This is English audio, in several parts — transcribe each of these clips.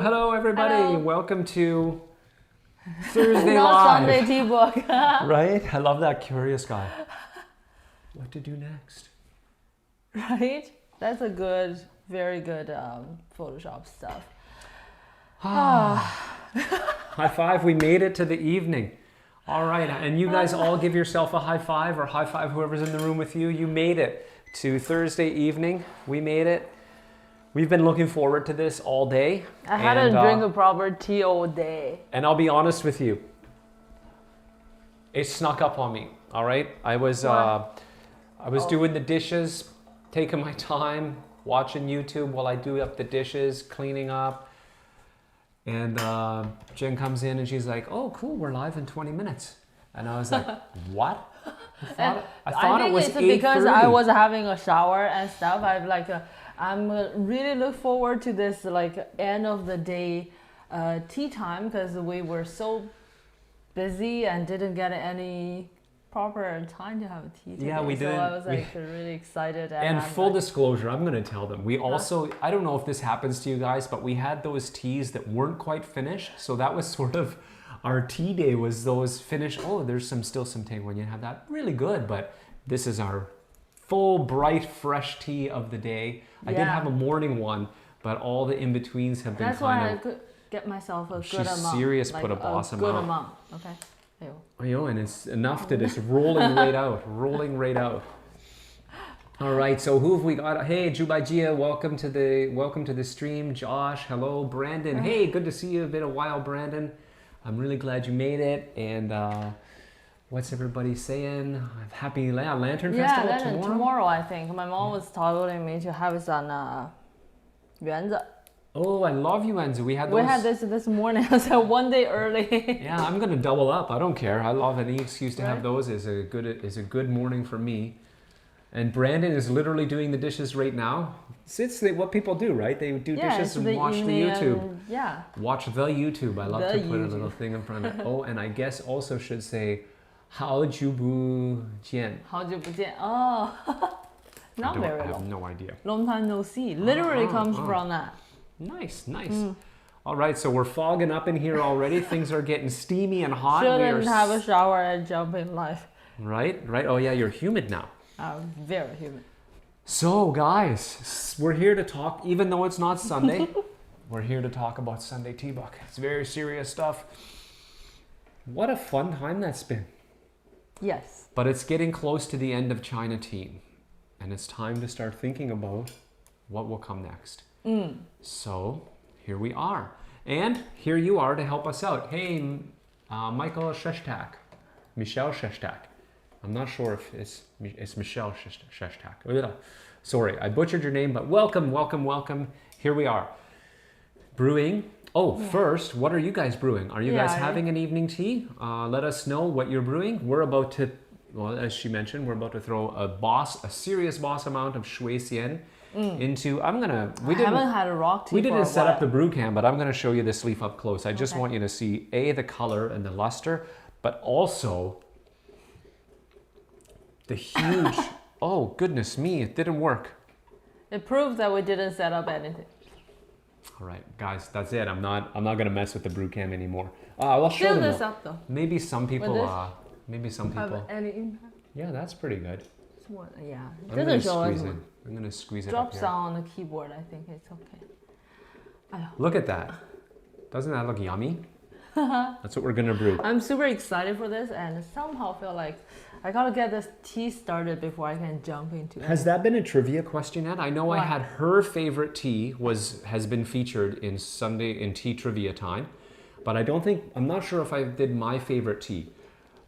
Hello everybody. Hello. Welcome to Thursday Not Live. Sunday tea book. Right? I love that curious guy. What to do next? Right? That's a good, very good Photoshop stuff. High five, we made it to the evening. All right, and you guys all give yourself a high five, or high five whoever's in the room with you. You made it to Thursday evening. We made it. We've been looking forward to this all day. I hadn't drink a proper tea all day. And I'll be honest with you, it snuck up on me. All right, I was doing the dishes, taking my time, watching YouTube while I do up the dishes, cleaning up. And Jen comes in and she's like, "Oh, cool, we're live in 20 minutes." And I was like, "What?" I thought it was 8:30. Because I was having a shower and stuff. I'm really look forward to this end of the day tea time, because we were so busy and didn't get any proper time to have a tea today. Yeah, we didn't. So I was really excited. And full disclosure, I'm going to tell them. We also, I don't know if this happens to you guys, but we had those teas that weren't quite finished. So that was sort of our tea day, was those finished. Oh, there's still some tea when you have that. Really good, but this is our full, bright, fresh tea of the day. I did have a morning one, but all the in-betweens have been That's why I could get myself a good amount. She's serious, put a boss amount. Good amount. Okay. And it's enough that it's rolling right out, rolling right out. All right, so who have we got? Hey, Jubaigia, welcome to the stream. Josh, hello. Brandon, hey, good to see you. Been a while, Brandon. I'm really glad you made it. And what's everybody saying? Happy Lantern Festival tomorrow, I think. My mom was telling me to have some 园子. Oh, I love yuanzi. We had those. We had this morning, so one day early. Yeah, I'm gonna double up. I don't care. I love any excuse to have Right. those. Is a good morning for me. And Brandon is literally doing the dishes right now. It's what people do, right? They do Yeah, dishes it's and the watch the evening YouTube. and- yeah. Watch the YouTube. I love The to put a YouTube. little thing in front of it. Oh, and I guess also should say, 好久不见. 好久不见. Oh, not very I have long. no idea. Long time no see. Literally comes from that. Nice, nice. All right, so we're fogging up in here already. Things are getting steamy and hot. Shouldn't have a shower and jump in life. Right, right. Oh yeah, you're humid now. Very humid. So guys, we're here to talk, even though it's not Sunday, we're here to talk about Sunday Tea Book. It's very serious stuff. What a fun time that's been. Yes. But it's getting close to the end of China Tea, and it's time to start thinking about what will come next. So here we are. And here you are to help us out. Hey, Michael Sheshtak. Michelle Sheshtak. I'm not sure if it's Michelle Sheshtak. Sorry, I butchered your name, but welcome, welcome, welcome. Here we are. Brewing. Oh, first, what are you guys brewing? Are you guys having an evening tea? Let us know what you're brewing. We're about to, well, as she mentioned, we're about to throw a serious boss amount of shui xian into, we haven't had a rock tea We for didn't a set up while. the brew can, but I'm gonna show you this leaf up close. I just want you to see the color and the luster, but also the huge, oh goodness me, it didn't work. It proves that we didn't set up anything. All right, guys, that's it. I'm not gonna mess with the brew can anymore. I'll show Fill them. this though. up though. Maybe some people. Have any impact? Yeah, that's pretty good. Yeah. It I'm gonna doesn't show us. squeeze it. I'm gonna squeeze it up Drop here. sound on the keyboard. I think it's okay. Look at that. Doesn't that look yummy? That's what we're gonna brew. I'm super excited for this, and somehow feel like I gotta get this tea started before I can jump into it. Has that been a trivia question yet? I know I What? had her favorite tea has been featured in tea trivia time, but I'm not sure if I did my favorite tea.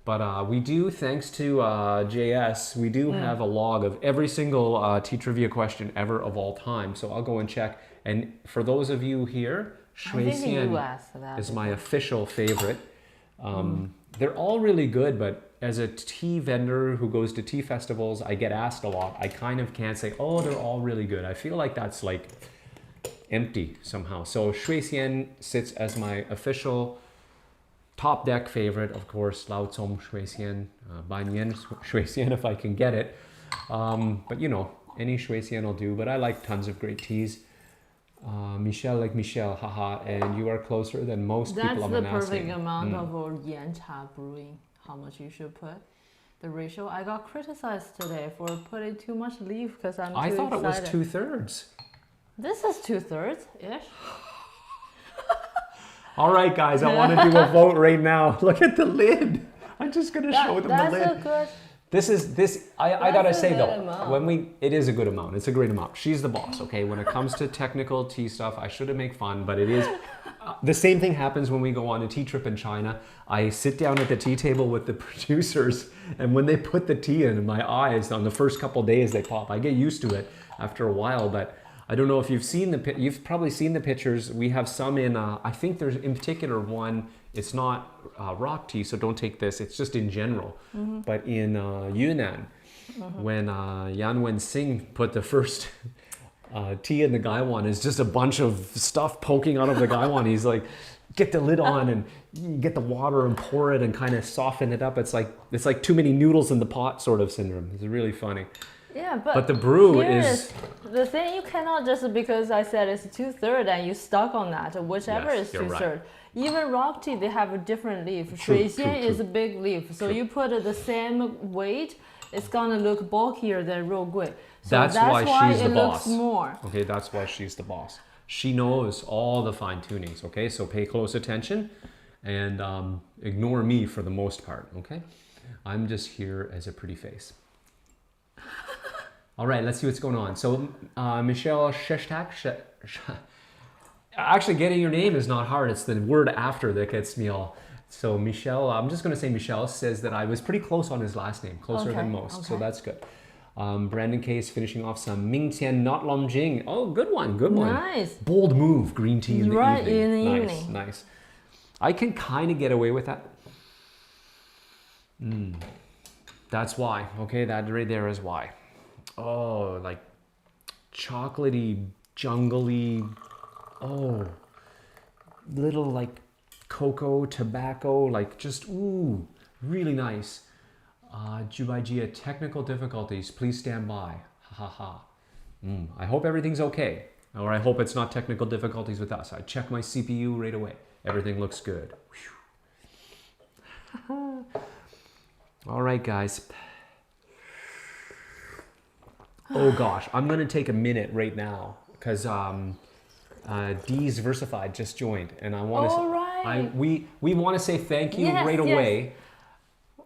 But we do, thanks to JS, we do have a log of every single tea trivia question ever of all time. So I'll go and check. And for those of you here, Shui I think you Xian asked that. is my official favorite. They're all really good, but as a tea vendor who goes to tea festivals, I get asked a lot. I kind of can't say, oh, they're all really good. I feel like that's like empty somehow. So Shui Xian sits as my official top deck favorite, of course, Lao Cong Shui Xian, Ban Yan Shui Xian if I can get it. But you know, any Shui Xian will do, but I like tons of great teas. Michelle, like Michelle, haha, and you are closer than most That's people I'm the asking. perfect amount of yan cha brewing. How much you should put? The ratio. I got criticized today for putting too much leaf because I'm too I thought excited. it was 2/3. This is 2/3 ish. All right, guys, I want to do a vote right now. Look at the lid. I'm just gonna show them the That's lid. a good. I gotta That's a say good though, amount. it is a good amount. It's a great amount. She's the boss, okay? When it comes to technical tea stuff, I shouldn't make fun, but it is. The same thing happens when we go on a tea trip in China. I sit down at the tea table with the producers, and when they put the tea in my eyes on the first couple days, they pop. I get used to it after a while, but I don't know if you've probably seen the pictures. We have some in, I think there's in particular one, it's not rock tea, so don't take this, it's just in general. But in Yunnan, when Yan Wen-sing put the first tea in the Gaiwan, is just a bunch of stuff poking out of the Gaiwan. He's like, get the lid on and get the water and pour it and kind of soften it up. It's like too many noodles in the pot sort of syndrome. It's really funny. Yeah, But the brew here is the thing. You cannot just because I said it's 2/3 and you stuck on that. Whichever Yes, is you're 2/3. right. Even rock tea, they have a different leaf. True, Shui Xian true, is true. a big leaf, so True. you put the same weight, it's gonna look bulkier than real good. So That's why she's it the looks boss. more. Okay, that's why she's the boss. She knows all the fine tunings, okay? So pay close attention and ignore me for the most part, okay? I'm just here as a pretty face. All right, let's see what's going on. So Michelle Sheshtak, actually getting your name is not hard. It's the word after that gets me all. So Michelle, I'm just gonna say Michelle says that I was pretty close on his last name, closer Okay, than most. So okay. that's good. Brandon K is finishing off some Mingtian not Longjing. Oh, good one, good one. Nice. Bold move, green tea in the Right, evening. in the nice, evening. nice. I can kind of get away with that. That's why. Okay, that right there is why. Oh, like chocolatey, jungly. Oh, little like cocoa, tobacco, like just ooh, really nice. Jubaijia, technical difficulties. Please stand by. Ha ha ha. I hope everything's okay, or I hope it's not technical difficulties with us. I checked my CPU right away. Everything looks good. All right, guys. Oh gosh, I'm gonna take a minute right now because D's Versified just joined, and I want to. All right. We want to say thank you Yes, right yes. away.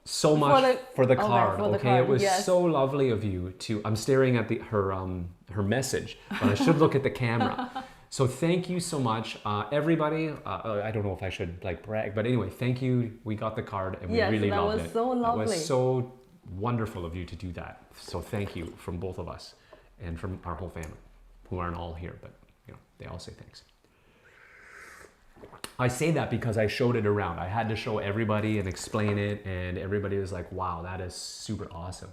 So much for the card. for the Okay, card, it was yes. so lovely of you to. I'm staring at her message, but I should look at the camera. So thank you so much, everybody. I don't know if I should like brag, but anyway, thank you. We got the card and we Yes, really that loved was it. so That lovely. was so wonderful of you to do that. So thank you from both of us and from our whole family, who aren't all here, but you know they all say thanks. I say that because I showed it around. I had to show everybody and explain it, and everybody was like, "Wow, that is super awesome."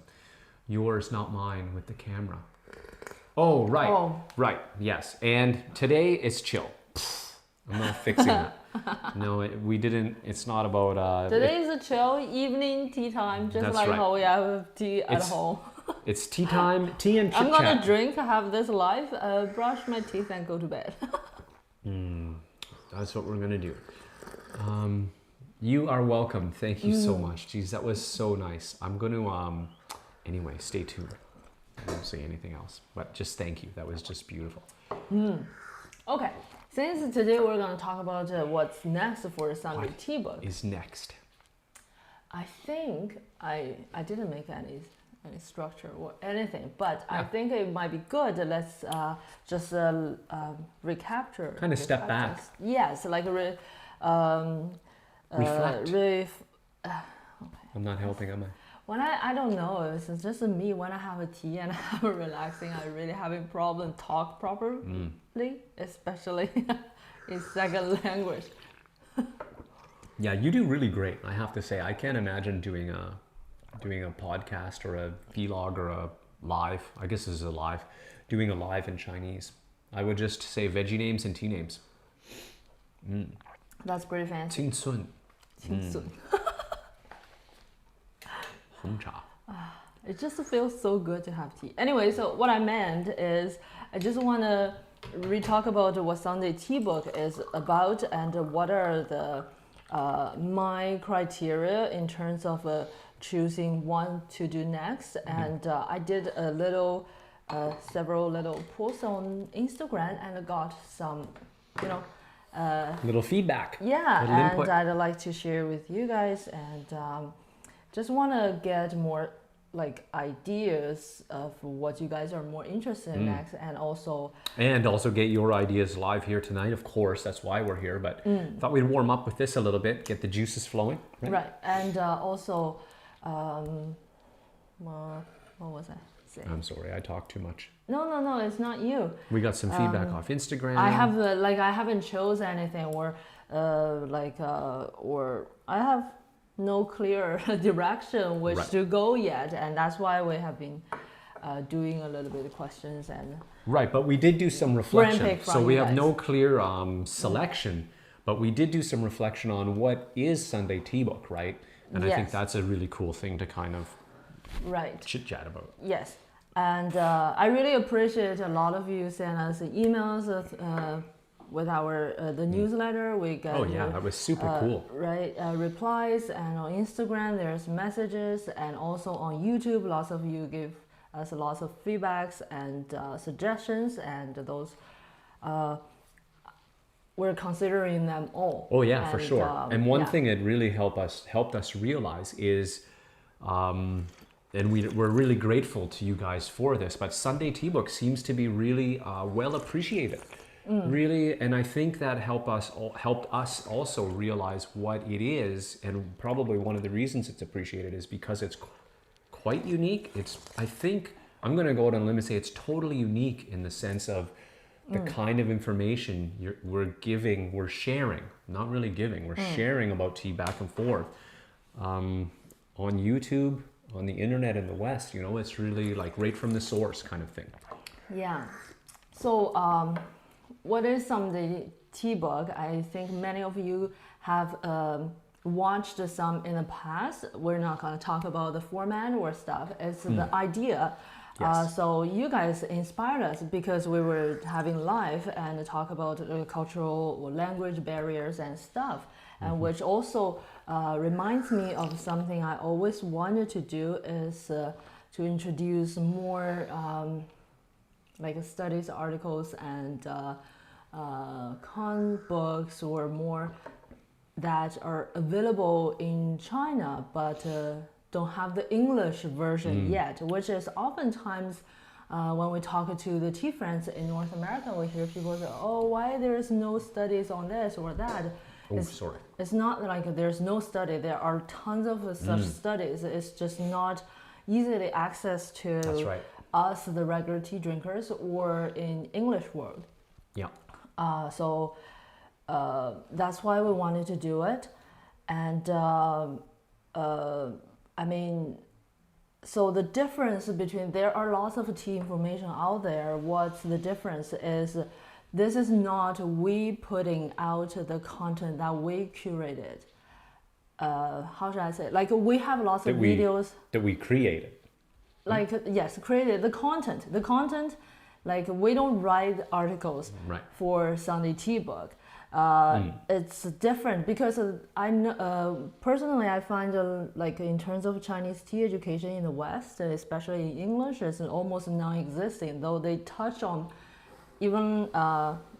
Yours, not mine, with the camera. Oh, right. Oh. Right. Yes. And today it's chill. I'm not fixing that. No, we didn't. It's not about. Today is a chill evening tea time, just That's like right. how we have tea at It's home. It's tea time. Tea and chit I'm gonna chat. drink, have this live, brush my teeth, and go to bed. That's what we're gonna do. You are welcome. Thank you so much. Jeez, that was so nice. I'm gonna anyway, stay tuned. I won't say anything else, but just thank you. That was just beautiful. Okay, since today we're gonna talk about what's next for the Sunday What tea book. is next? I think I didn't make any structure or anything, but I Yeah. think it might be good. Let's just recapture. Kind of step back. Yes, like Reflect. okay. I'm not helping, am I? When I don't know, it's just me. When I have a tea and I'm relaxing, I really having problem talk properly, especially in second language. Yeah, you do really great. I have to say, I can't imagine doing a podcast or a vlog or a live. I guess this is a live. Doing a live in Chinese. I would just say veggie names and tea names. That's pretty fancy. Qing Sun, 清순. Hong Cha. It just feels so good to have tea. Anyway, so what I meant is I just want to re-talk about what Sunday Tea Book is about and what are the my criteria in terms of choosing one to do next. And I did a little, several little posts on Instagram and got some, you know, Little feedback. yeah, Little and input. I'd like to share with you guys and just want to get more like ideas of what you guys are more interested in next, and also get your ideas live here tonight, of course. That's why we're here. But thought we'd warm up with this a little bit, get the juices flowing. right, and also what was I saying? I'm sorry, I talked too much. No, it's not you. We got some feedback off Instagram. I have like I haven't chose anything or or I have no clear direction which Right. to go yet, and that's why we have been doing a little bit of questions and Right, but we did do some reflection. pick from So we you have guys. no clear selection, but we did do some reflection on what is Sunday Tea Book, right? And I think Yes. that's a really cool thing to kind of right. chit chat about. Yes, and I really appreciate a lot of you send us emails with our the newsletter. We get Oh yeah, that was super cool. right replies, and on Instagram there's messages, and also on YouTube lots of you give us lots of feedbacks and suggestions, and those we're considering them all. Oh yeah, for And, sure. And one yeah. thing that really helped us realize is, and we're really grateful to you guys for this, but Sunday Tea Book seems to be really well appreciated. Really, and I think that helped us also realize what it is, and probably one of the reasons it's appreciated is because it's quite unique. It's, I think, I'm going to go out on a limb and say it's totally unique in the sense of the kind of information we're sharing, not really giving, we're sharing about tea back and forth. On YouTube, on the internet in the West, you know, it's really like right from the source kind of thing. Yeah. So what is some of the tea book? I think many of you have watched some in the past. We're not going to talk about the format or stuff. It's the idea. Yes. So you guys inspired us because we were having live and talk about cultural or language barriers and stuff, and which also reminds me of something I always wanted to do is to introduce more like studies articles and con books or more that are available in China but don't have the English version yet, which is oftentimes when we talk to the tea friends in North America, we hear people say, oh, why there's no studies on this or that. Oh, sorry. It's not like there's no study. There are tons of such studies. It's just not easily access to That's right. us, the regular tea drinkers, or in English world. Yeah. So that's why we wanted to do it. And I mean, so the difference between, there are lots of tea information out there. What's the difference is this is not we putting out the content that we curated. How should I say? Like we have lots of videos. That we created. Like, yes, created the content. The content, like we don't write articles for Sunday Tea Book. It's different because I know, personally I find like in terms of Chinese tea education in the West, especially in English, it's almost non-existing. Though they touch on even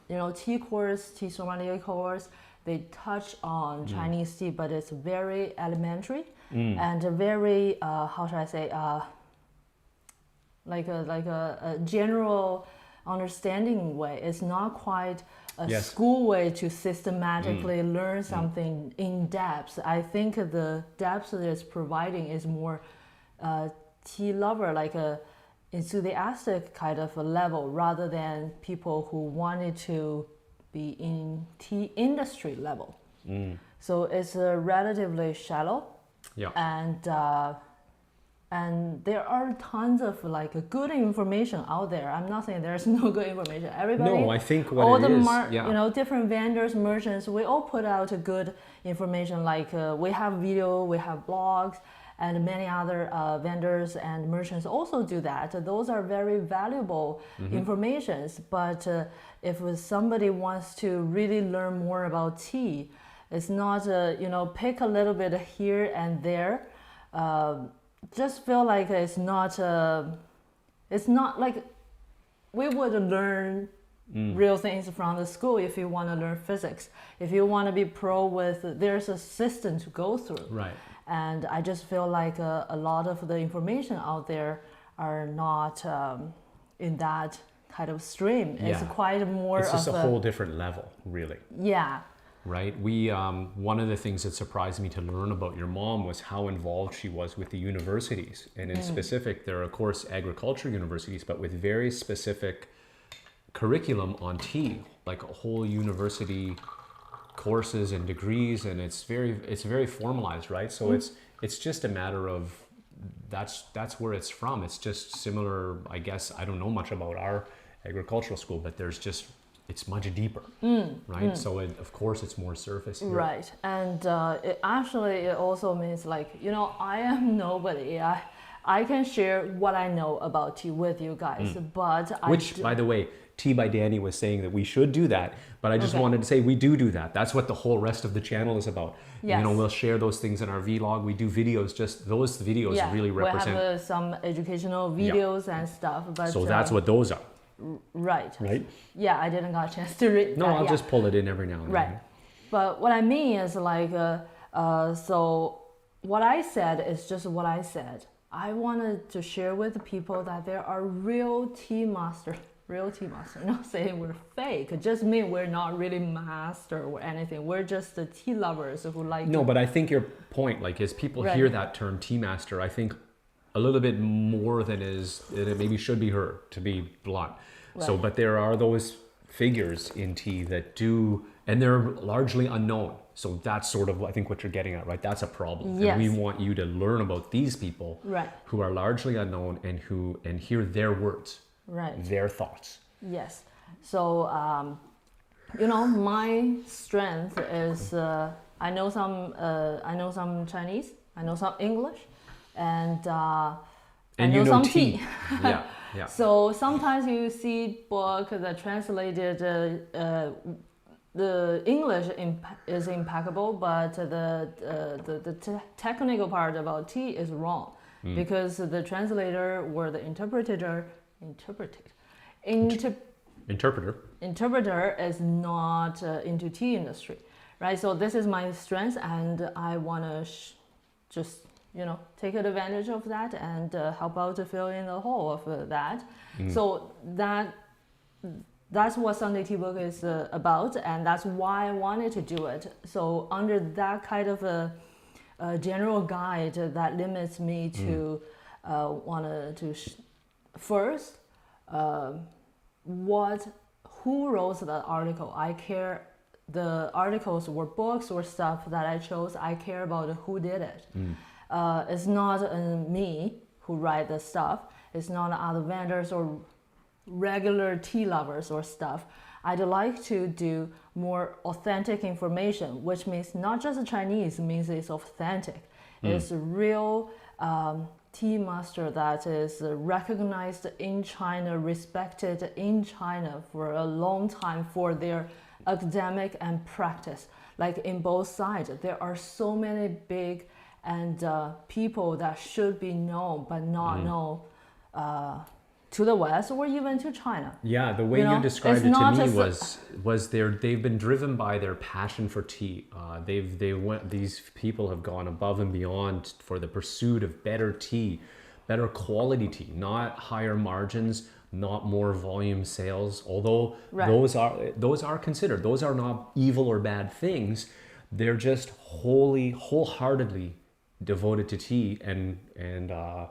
you know, tea course, tea sommelier course, they touch on Chinese tea, but it's very elementary and very how should I say, like a general understanding way. It's not quite a school way to systematically learn something in depth. I think the depth that it's providing is more tea lover, like a enthusiastic kind of a level, rather than people who wanted to be in tea industry level. So it's relatively shallow. Yeah. And there are tons of like good information out there. I'm not saying there's no good information. Everybody, no, I think what all it the is, you know, different vendors, merchants, we all put out good information. Like we have video, we have blogs, and many other vendors and merchants also do that. Those are very valuable informations. But if somebody wants to really learn more about tea, it's not you know, pick a little bit here and there. Just feel like it's not like we would learn real things from the school. If you want to learn physics, if you want to be pro with, there's a system to go through. Right. And I just feel like a lot of the information out there are not in that kind of stream. It's quite more it's just of a whole different level, really. Yeah. Right. We one of the things that surprised me to learn about your mom was how involved she was with the universities, and in specific, there are of course agriculture universities, but with very specific curriculum on tea, like a whole university courses and degrees, and it's very formalized, right? So it's just a matter of that's where it's from. It's just similar, I guess. I don't know much about our agricultural school, but it's much deeper, right? So of course it's more surface here. Right, and it also means like, you know, I am nobody. I can share what I know about tea with you guys, but by the way, Tea by Danny was saying that we should do that, but I just wanted to say we do that. That's what the whole rest of the channel is about. Yes. You know, we'll share those things in our vlog. We do videos, just those videos really represent. We have some educational videos and stuff. But so that's what those are. Right. Right? Yeah, I didn't got a chance to read No, that. I'll just pull it in every now and then. Right. But what I mean is like, so what I said is just what I said. I wanted to share with the people that there are real tea masters. Not saying we're fake. It just mean we're not really master or anything. We're just the tea lovers who like. No, but I think your point, like, as people hear that term tea master, I think a little bit more than it maybe should be heard, to be blunt. So, Right. but there are those figures in tea that do, and they're largely unknown. So that's sort of, I think, what you're getting at, right? That's a problem. Yes. And we want you to learn about these people Right. who are largely unknown and hear their words, Right. their thoughts. Yes. So, my strength is I know some Chinese, I know some English, and I know some tea. Yeah, yeah. So sometimes you see book that translated the English is impeccable, but the technical part about tea is wrong because the translator or the interpreter is not into tea industry, right? So this is my strength, and I want to just take advantage of that and help out to fill in the hole of that. So that's what Sunday Tea Book is about, and that's why I wanted to do it. So under that kind of a general guide that limits me to first who wrote the article. I care the articles or books or stuff that I chose. I care about who did it. It's not me who write the stuff. It's not other vendors or regular tea lovers or stuff. I'd like to do more authentic information, which means not just Chinese, means it's authentic. It's a real tea master that is recognized in China, respected in China for a long time for their academic and practice. Like in both sides, there are so many big and people that should be known but not known to the West or even to China. Yeah, the way you described it to me was they've been driven by their passion for tea. These people have gone above and beyond for the pursuit of better tea, better quality tea, not higher margins, not more volume sales. Although those are considered, those are not evil or bad things. They're just wholeheartedly devoted to tea and they're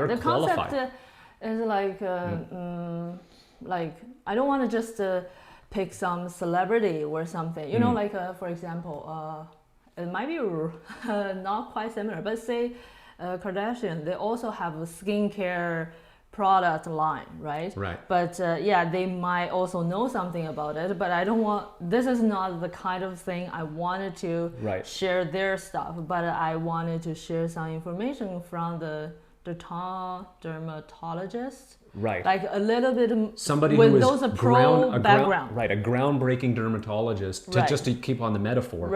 the qualified. Concept is like I don't want to just pick some celebrity or something, for example, it might be not quite similar, but say Kardashian, they also have a skincare product line, right? But they might also know something about it, but I don't want, this is not the kind of thing I wanted to share their stuff, but I wanted to share some information from the dermatologist, like a little bit somebody with who those is background, a groundbreaking dermatologist, just to keep on the metaphor,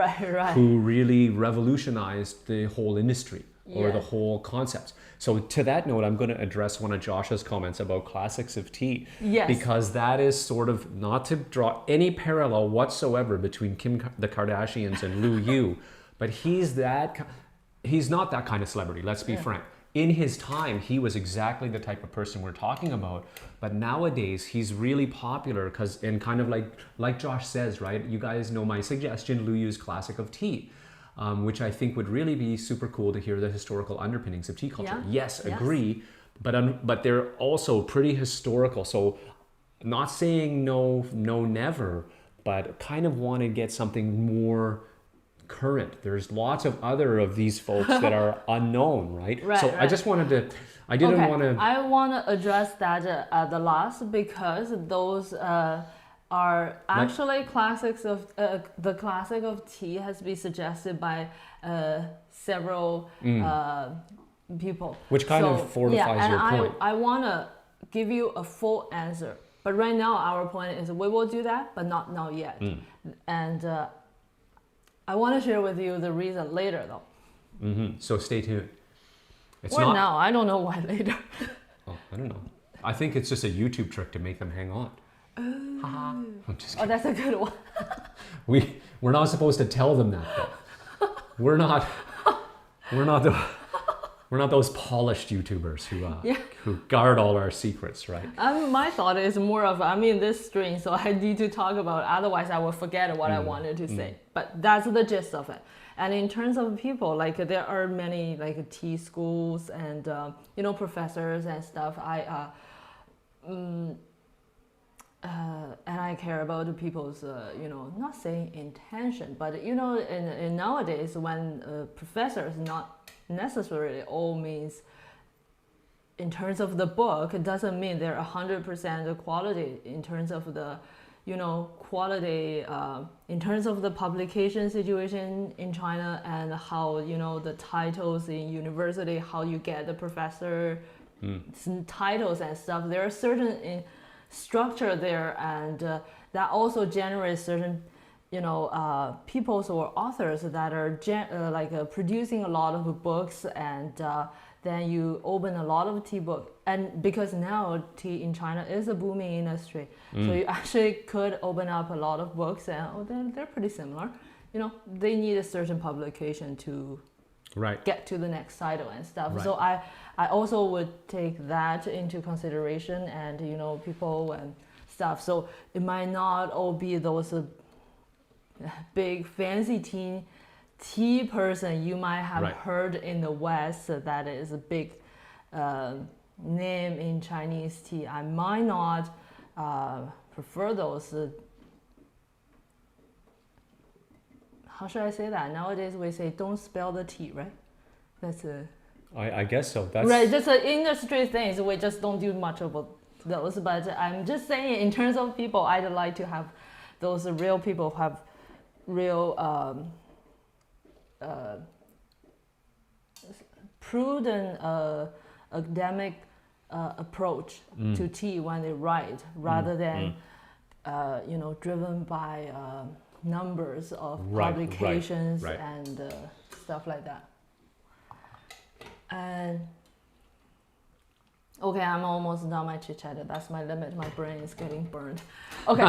who really revolutionized the whole industry or the whole concept. So to that note, I'm going to address one of Josh's comments about classics of tea, because that is sort of, not to draw any parallel whatsoever between the Kardashians and Lu Yu, but he's not that kind of celebrity, let's be frank. In his time, he was exactly the type of person we're talking about. But nowadays, he's really popular and kind of like Josh says, right? You guys know my suggestion, Lu Yu's Classic of Tea, which I think would really be super cool to hear the historical underpinnings of tea culture. Yes, agree, but they're also pretty historical. So not saying no, never, but kind of want to get something more current. There's lots of other of these folks that are unknown, right? I just wanted to, I want to address that at the last, because those are actually classics of, the classic of tea has been suggested by several people. Which kind of fortifies your point. I want to give you a full answer. But right now, our point is we will do that, but not now yet. And I want to share with you the reason later, though. So stay tuned. Now, I don't know why later. Oh, I don't know. I think it's just a YouTube trick to make them hang on. I'm just kidding. Oh, that's a good one. We're not supposed to tell them that, though. We're not the... We're not those polished YouTubers who guard all our secrets, right? My thought is more of, I'm in this stream, so I need to talk about, otherwise I will forget what I wanted to say. But that's the gist of it. And in terms of people, like there are many like tea schools and, professors and stuff. And I care about the people's, not saying intention, but, in nowadays when professors not necessarily all means in terms of the book, it doesn't mean they're 100% quality in terms of the quality in terms of the publication situation in China and how the titles in university, how you get the professor titles and stuff. There are certain structure there, and that also generates certain people or authors that are producing a lot of books, and then you open a lot of tea book. And because now tea in China is a booming industry, so you actually could open up a lot of books, and they're pretty similar. They need a certain publication to get to the next title and stuff. Right. So I also would take that into consideration, and people and stuff. So it might not all be those big fancy tea person you might have heard in the West that is a big name in Chinese tea. I might not prefer those. How should I say that? Nowadays we say don't spill the tea, right? That's I guess so. That's right. Just an industry thing. So we just don't do much about those. But I'm just saying, in terms of people, I'd like to have those real people who have real prudent academic approach to tea when they write, rather than driven by numbers of publications and stuff like that. And okay, I'm almost done my chit chat. That's my limit. My brain is getting burned. Okay.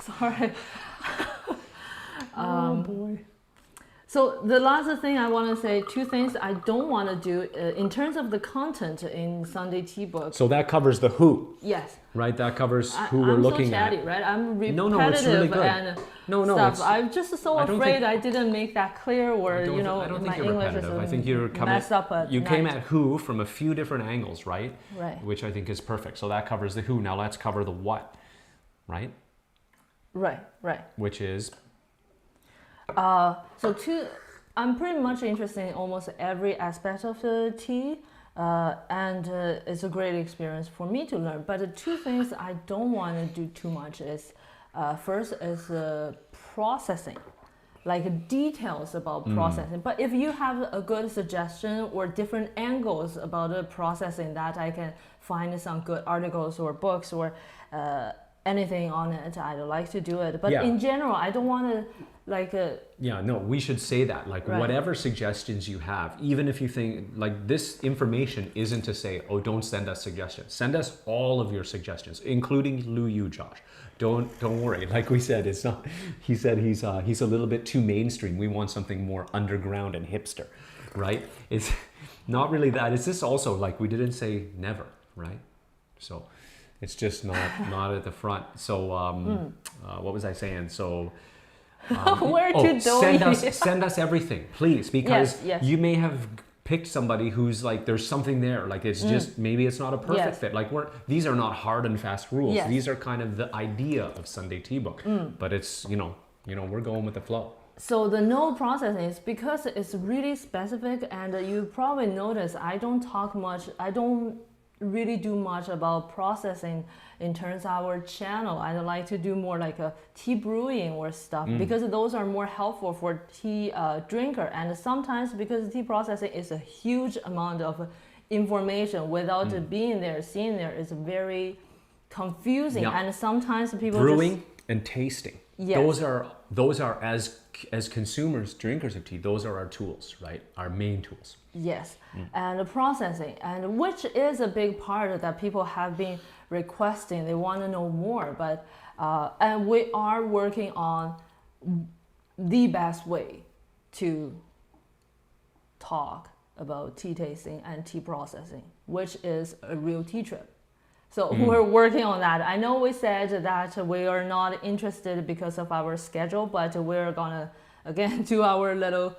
Sorry. Oh boy. So the last thing I want to say, two things I don't want to do in terms of the content in Sunday Tea Book. So that covers the who. Yes. Right, that covers who we're looking at. I'm so chatty, at. right? I'm repetitive no, it's really good. and stuff. I'm just so afraid I didn't make that clear, or I don't think my you're English repetitive. is I think you're coming. Messed up at you night. came at who from a few different angles, right? Right. Which I think is perfect. So that covers the who. Now let's cover the what, right? Right. Which is. I'm pretty much interested in almost every aspect of the tea, and it's a great experience for me to learn. But the two things I don't want to do too much is, first is processing, like details about processing. But if you have a good suggestion or different angles about the processing, that I can find some good articles or books or anything on it, I'd like to do it. But in general, I don't want to we should say that, whatever suggestions you have, even if you think like this information isn't to say, oh, don't send us suggestions, send us all of your suggestions, including Lu Yu, Josh. Don't worry, like we said, it's not, he said he's a little bit too mainstream. We want something more underground and hipster, right? It's not really that. It's just also like we didn't say never, right? So it's just not at the front. So what was I saying? So send us everything, please, because you may have picked somebody who's like, there's something there, like it's just, maybe it's not a perfect fit. Like these are not hard and fast rules. These are kind of the idea of Sunday Tea Book, but it's, we're going with the flow. So the no processing is because it's really specific, and you probably notice I don't really do much about processing in terms of our channel. I'd like to do more like a tea brewing or stuff, because those are more helpful for tea drinker. And sometimes because tea processing is a huge amount of information, without it being there, seeing there, is very confusing. And sometimes people brewing and tasting. Those are as consumers, drinkers of tea, those are our tools, right? Our main tools. Yes, and the processing, and which is a big part that people have been requesting. They want to know more, but and we are working on the best way to talk about tea tasting and tea processing, which is a real tea trip. So we're working on that. I know we said that we are not interested because of our schedule, but we're gonna again do our little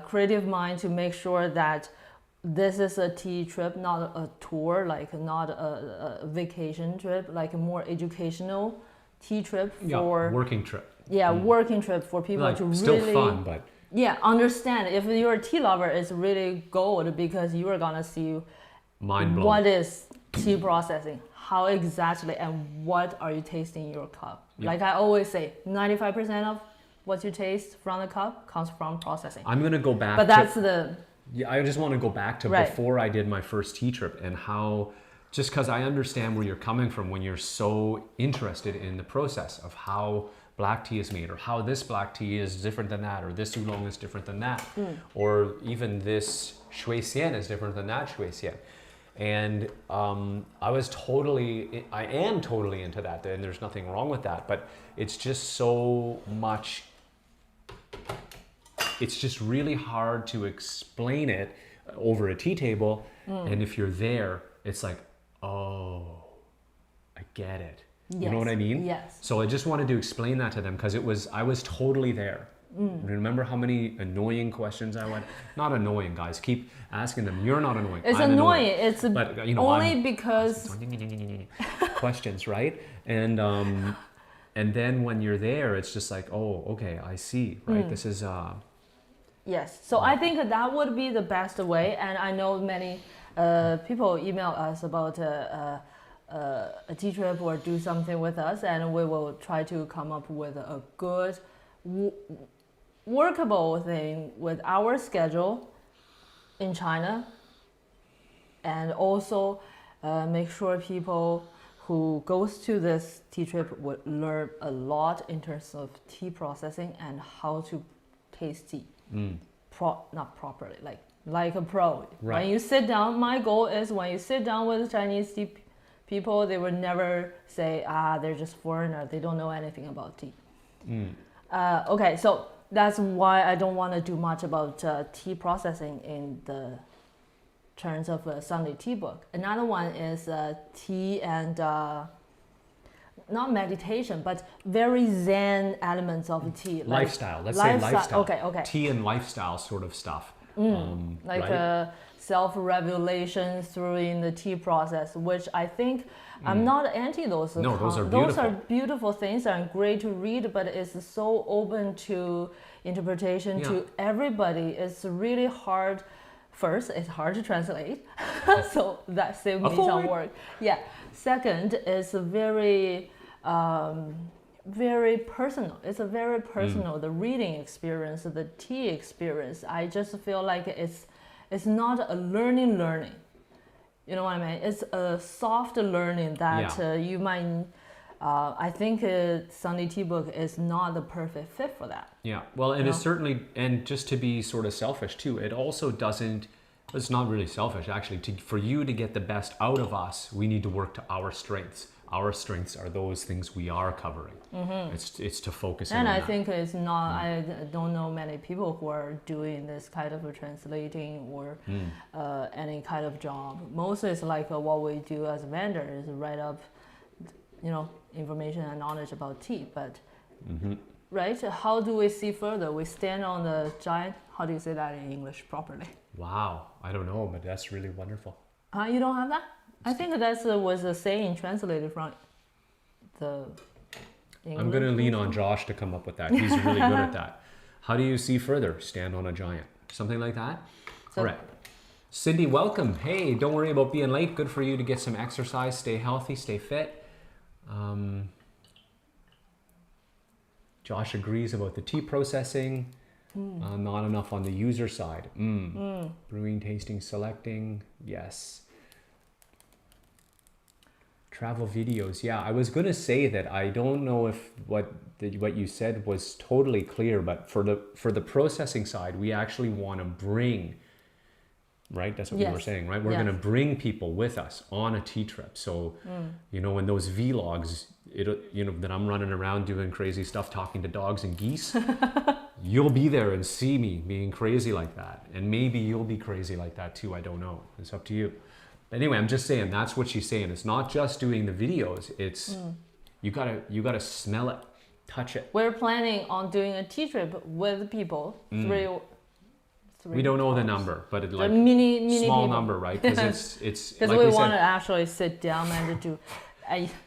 creative mind to make sure that this is a tea trip, not a tour, like not a vacation trip, like a more educational tea trip for working trip. Yeah, working trip for people Like, to still really fun, but understand. If you're a tea lover, it's really gold because you are gonna see mind blown. what is tea processing, how exactly, and what are you tasting in your cup. Like I always say, 95% of what you taste from the cup comes from processing. I'm gonna go back. But that's the I just want to go back to before I did my first tea trip and how, just because I understand where you're coming from when you're so interested in the process of how black tea is made, or how this black tea is different than that, or this oolong is different than that, or even this shui xian is different than that shui xian. And I am totally into that, and there's nothing wrong with that, but it's just so much, it's just really hard to explain it over a tea table. And if you're there, it's like, oh, I get it. Yes. You know what I mean? Yes. So I just wanted to explain that to them because I was totally there. Remember how many annoying questions I went? Not annoying, guys. Keep asking them. You're not annoying. It's I'm annoying. Annoying. It's but, you know, only because questions, right? And then when you're there, it's just like, oh, okay, I see, right? This is Yes. So I think that would be the best way, and I know many people email us about a tea trip or do something with us, and we will try to come up with a good workable thing with our schedule in China, and also make sure people who goes to this tea trip would learn a lot in terms of tea processing and how to taste tea. Not properly, like a pro. Right. When you sit down, my goal is when you sit down with Chinese tea people, they would never say, they're just foreigner, they don't know anything about tea. Okay, so that's why I don't want to do much about tea processing in the terms of a Sunday tea book. Another one is tea and not meditation, but very zen elements of tea. Lifestyle. Let's say lifestyle. Okay. Tea and lifestyle sort of stuff. Like self-revelation through in the tea process, which I think I'm not anti those. No, those are beautiful. Those are beautiful things and great to read, but it's so open to interpretation to everybody. It's really hard. First, it's hard to translate, so that saved me some work. Yeah. Second, it's very personal. It's a very personal. The reading experience, the tea experience. I just feel like it's not a learning. You know what I mean? It's a soft learning that you might. I think Sunday Tea Book is not the perfect fit for that. Yeah, well, and it's certainly, and just to be sort of selfish too, it also doesn't, it's not really selfish actually, for you to get the best out of us, we need to work to our strengths. Our strengths are those things we are covering. It's to focus on that. And I think it's not, I don't know many people who are doing this kind of translating or any kind of job. Mostly it's like what we do as a vendor is write up, information and knowledge about tea, but right? How do we see further? We stand on the giant. How do you say that in English properly? Wow, I don't know, but that's really wonderful. You don't have that? I think that was a saying translated from the English. I'm going to lean on Josh to come up with that. He's really good at that. How do you see further? Stand on a giant. Something like that? So, all right. Cindy, welcome. Hey, don't worry about being late. Good for you to get some exercise. Stay healthy, stay fit. Josh agrees about the tea processing. Not enough on the user side. Brewing, tasting, selecting. Yes. Travel videos. Yeah, I was going to say that I don't know if what you said was totally clear, but for the processing side, we actually want to bring right? That's what we were Yes. saying, right? We're Yes. going to bring people with us on a tea trip. So, you know, in those vlogs, that I'm running around doing crazy stuff, talking to dogs and geese, you'll be there and see me being crazy like that. And maybe you'll be crazy like that too. I don't know. It's up to you. Anyway, I'm just saying, that's what she's saying. It's not just doing the videos. It's, you gotta smell it, touch it. We're planning on doing a tea trip with people. Three We don't know the tops. number, but it The like mini small people. number, right? Because it's Because like we we want said, to actually sit down and do.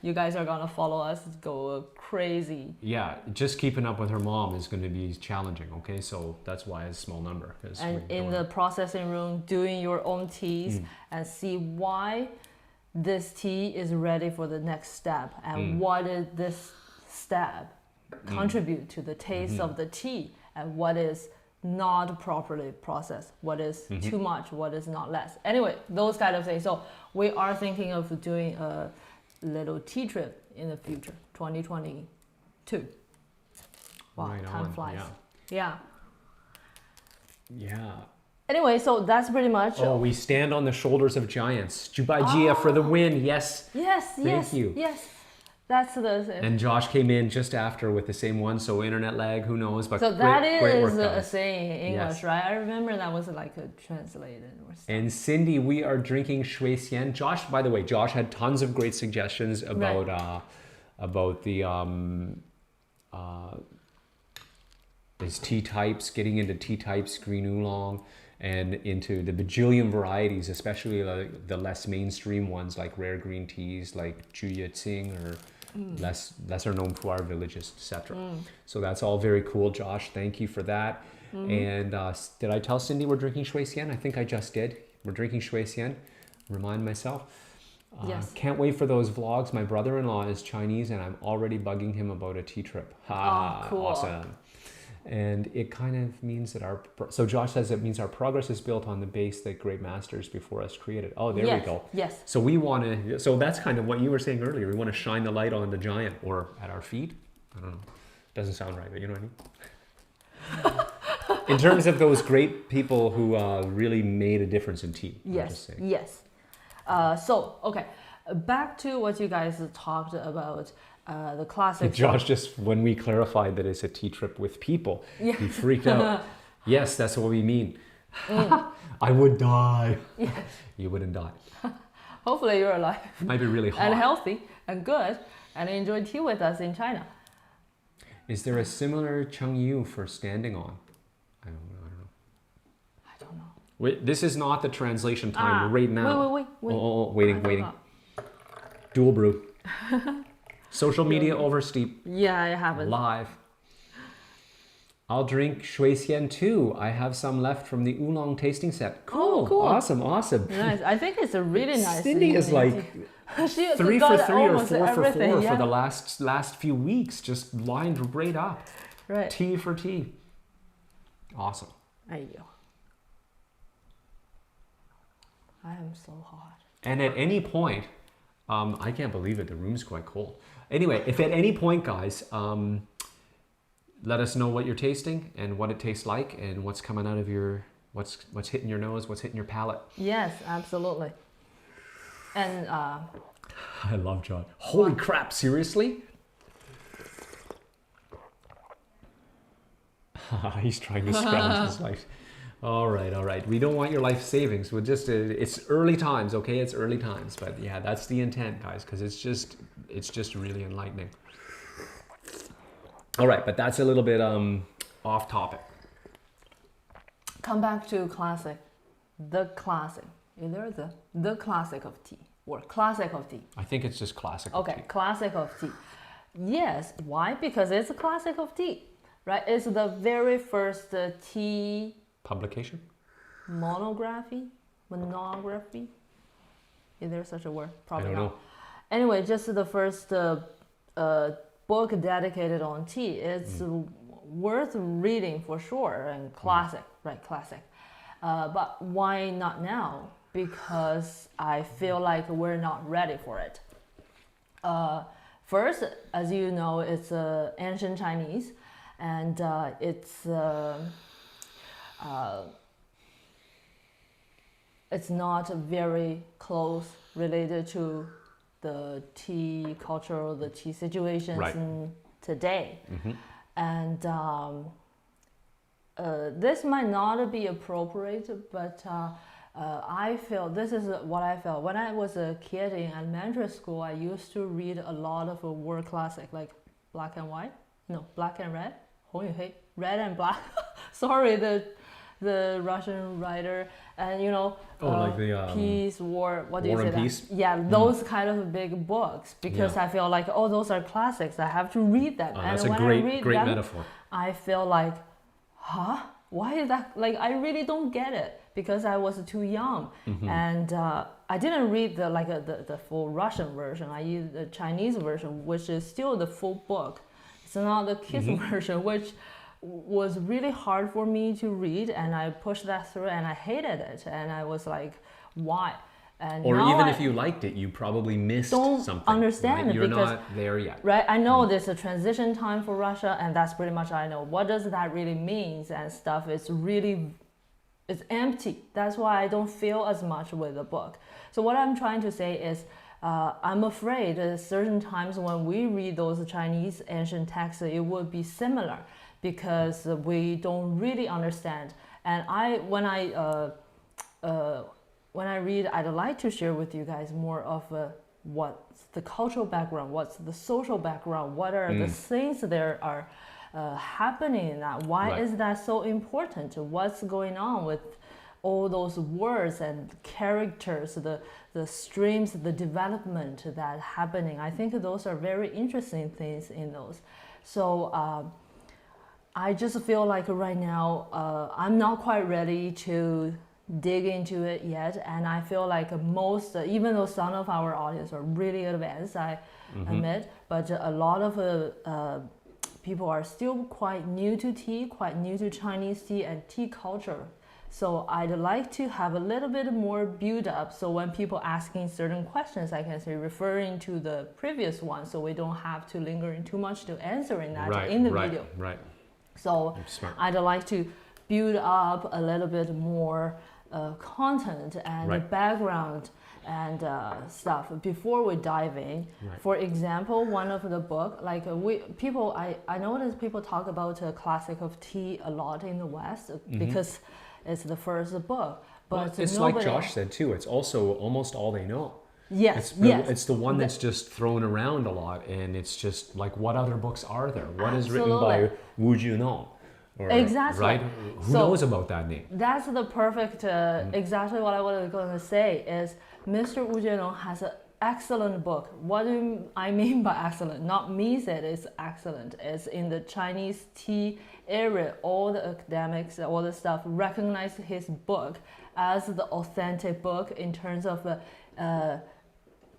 You guys are gonna follow us, go crazy. yeah, just keeping up with her mom is going to be challenging. Okay, so that's why it's a small number. And in the processing room, doing your own teas and see why this tea is ready for the next step and what is this step contribute to the taste of the tea and what is not properly processed, what is too much, what is not less. Anyway, those kind of things. So we are thinking of doing a little tea trip in the future, 2022. Wow, Right time on, flies. yeah. Yeah. Yeah. Anyway, so that's pretty much. Oh, we stand on the shoulders of giants. Jia for the win. Yes. Yes, Thank you. Yes. That's the. And Josh came in just after with the same one, so internet lag, who knows? But So great, that great work, is a guys. saying in English, Yes. right? I remember that was like a translated or something. And Cindy, we are drinking shui xian. Josh, by the way, Josh had tons of great suggestions about his tea types, getting into tea types, green oolong, and into the bajillion varieties, especially like the less mainstream ones like rare green teas like Juya Tsing or lesser known pu'er villages, etc. So that's all very cool, Josh. Thank you for that. And did I tell Cindy we're drinking shui xian? I think I just did. We're drinking shui xian. Remind myself. Yes. Can't wait for those vlogs. My brother-in-law is Chinese and I'm already bugging him about a tea trip. Oh, cool. Awesome. And it kind of means that so Josh says it means our progress is built on the base that great masters before us created. Oh, there we go. Yes. So we want to, so that's kind of what you were saying earlier. We want to shine the light on the giant or at our feet. I don't know. Doesn't sound right, but you know what I mean? In terms of those great people who really made a difference in tea. I'm just saying. Yes. So, okay. Back to what you guys talked about, the classic. Josh, just when we clarified that it's a tea trip with people, he freaked out. Yes, that's what we mean. I would die. Yes. You wouldn't die. Hopefully you're alive. It might be really hot. And healthy and good and enjoy tea with us in China. Is there a similar Chengyu for standing on? I don't know. I don't know. Wait, this is not the translation time right now. Wait. Waiting. Dual brew. Social media over steep. Yeah, it happens. Live. I'll drink shui xian too. I have some left from the oolong tasting set. Cool. Cool. Awesome. Nice. I think it's a really nice. Cindy is like she 3 got for 3 or 4 almost for 4 everything, for the last few weeks. Just lined right up. Right. Tea for tea. Awesome. Ayyo. I am so hot. And at any point, I can't believe it. The room's quite cold. Anyway, if at any point, guys, let us know what you're tasting and what it tastes like and what's coming out of your, what's hitting your nose, what's hitting your palate. Yes, absolutely. And I love John. Holy crap! Seriously? He's trying to scrounge his life. All right. We don't want your life savings. We're just it's early times, okay? It's early times, but yeah, that's the intent, guys, because it's just really enlightening. All right, but that's a little bit off topic. come back to classic. The classic. Either the classic of tea or classic of tea. I think it's just classic. of Okay, tea. classic of tea. Yes, why? Because it's a classic of tea, right? It's the very first tea Publication? monography. Is there such a word? Probably I don't not. know. Anyway, just the first book dedicated on tea. It's worth reading for sure and classic, right? Classic. But why not now? Because I feel like we're not ready for it. First, as you know, it's ancient Chinese, and it's not very close related to the tea culture or the tea situations Right. in today. Mm-hmm. And this might not be appropriate, but I feel this is what I felt when I was a kid in elementary school. I used to read a lot of war classic like Black and White, no, Black and Red, 红与黑, Red and Black. Sorry, the Russian writer, and like the Peace, War, what do War you say and that? Peace? Yeah, those kind of big books, because Yeah. I feel like, oh, those are classics, I have to read them. Oh, And that's a when great, I read great them, metaphor. I feel like, huh? Why is that? Like, I really don't get it because I was too young. Mm-hmm. And I didn't read the full Russian version. I used the Chinese version, which is still the full book. It's not the kids Mm-hmm. version, which was really hard for me to read, and I pushed that through and I hated it, and I was like, why? And Or now even if you liked it, you probably missed don't something. understand right? it You're because- not there yet. right, I know there's a transition time for Russia, and that's pretty much I know. What does that really mean and stuff? It's empty. That's why I don't feel as much with the book. So what I'm trying to say is, I'm afraid at certain times when we read those Chinese ancient texts, it would be similar because we don't really understand. And when I read, I'd like to share with you guys more of what's the cultural background, what's the social background, what are the things there are happening in that. Why Right. is that so important? What's going on with all those words and characters, the streams, the development that happening? I think those are very interesting things in those. So I just feel like right now I'm not quite ready to dig into it yet, and I feel like most, even though some of our audience are really advanced, I admit, but a lot of people are still quite new to tea, quite new to Chinese tea and tea culture. So I'd like to have a little bit more build up, so when people asking certain questions, I can say referring to the previous one, so we don't have to linger in too much to answering that in the video. Right. So Smart. I'd like to build up a little bit more content and Right. background and stuff before we dive in. Right. For example, one of the book, like I notice people talk about a classic of tea a lot in the West because it's the first book. But Well, it's nobody, like Josh said too. It's also almost all they know. Yes, It's the one that's just thrown around a lot, and it's just like, what other books are there? What is written by Wu Junong? Exactly. Right? Who knows about that name? That's the perfect, exactly what I was going to say is Mr. Wu Jianong has an excellent book. What do I mean by excellent? Not me said it's excellent. It's in the Chinese tea area. All the academics, all the stuff recognize his book as the authentic book in terms of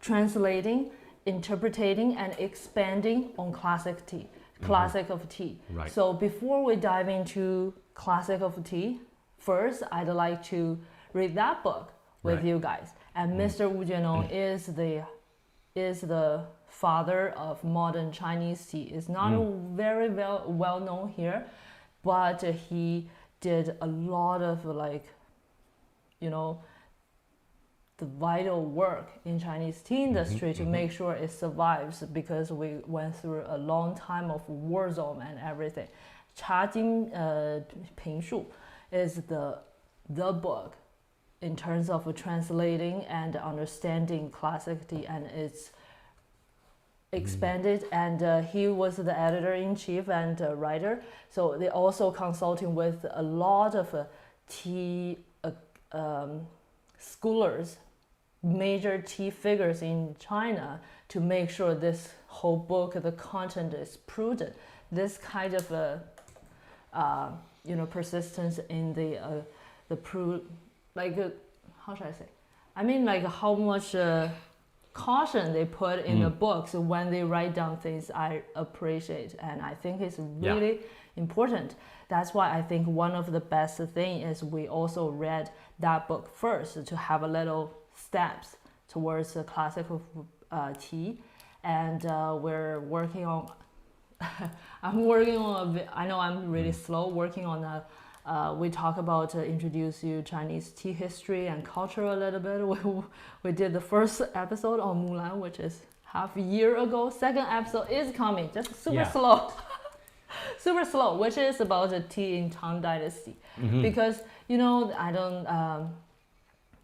translating, interpreting, and expanding on classic tea. Classic of tea. Right. So before we dive into classic of tea, first I'd like to read that book with Right. you guys. And Mr. Wu Jianong is the father of modern Chinese tea. It's not very well known here, but he did a lot of the vital work in Chinese tea industry to make sure it survives, because we went through a long time of war zone and everything. 茶经评述 is the book in terms of translating and understanding classic tea, and it's expanded, and he was the editor-in-chief and writer, so they also consulting with a lot of tea scholars, major tea figures in China, to make sure this whole book, the content is prudent. This kind of persistence in how should I say? I mean, like how much caution they put in the books when they write down things, I appreciate, and I think it's really important. That's why I think one of the best thing is we also read that book first to have a little steps towards the classic of tea, and we're working on. I know I'm really slow working on We talk about introduce you Chinese tea history and culture a little bit. We did the first episode on Mulan, which is half a year ago. Second episode is coming, just super slow. Super slow, which is about the tea in Tang Dynasty. Because, you know, I don't,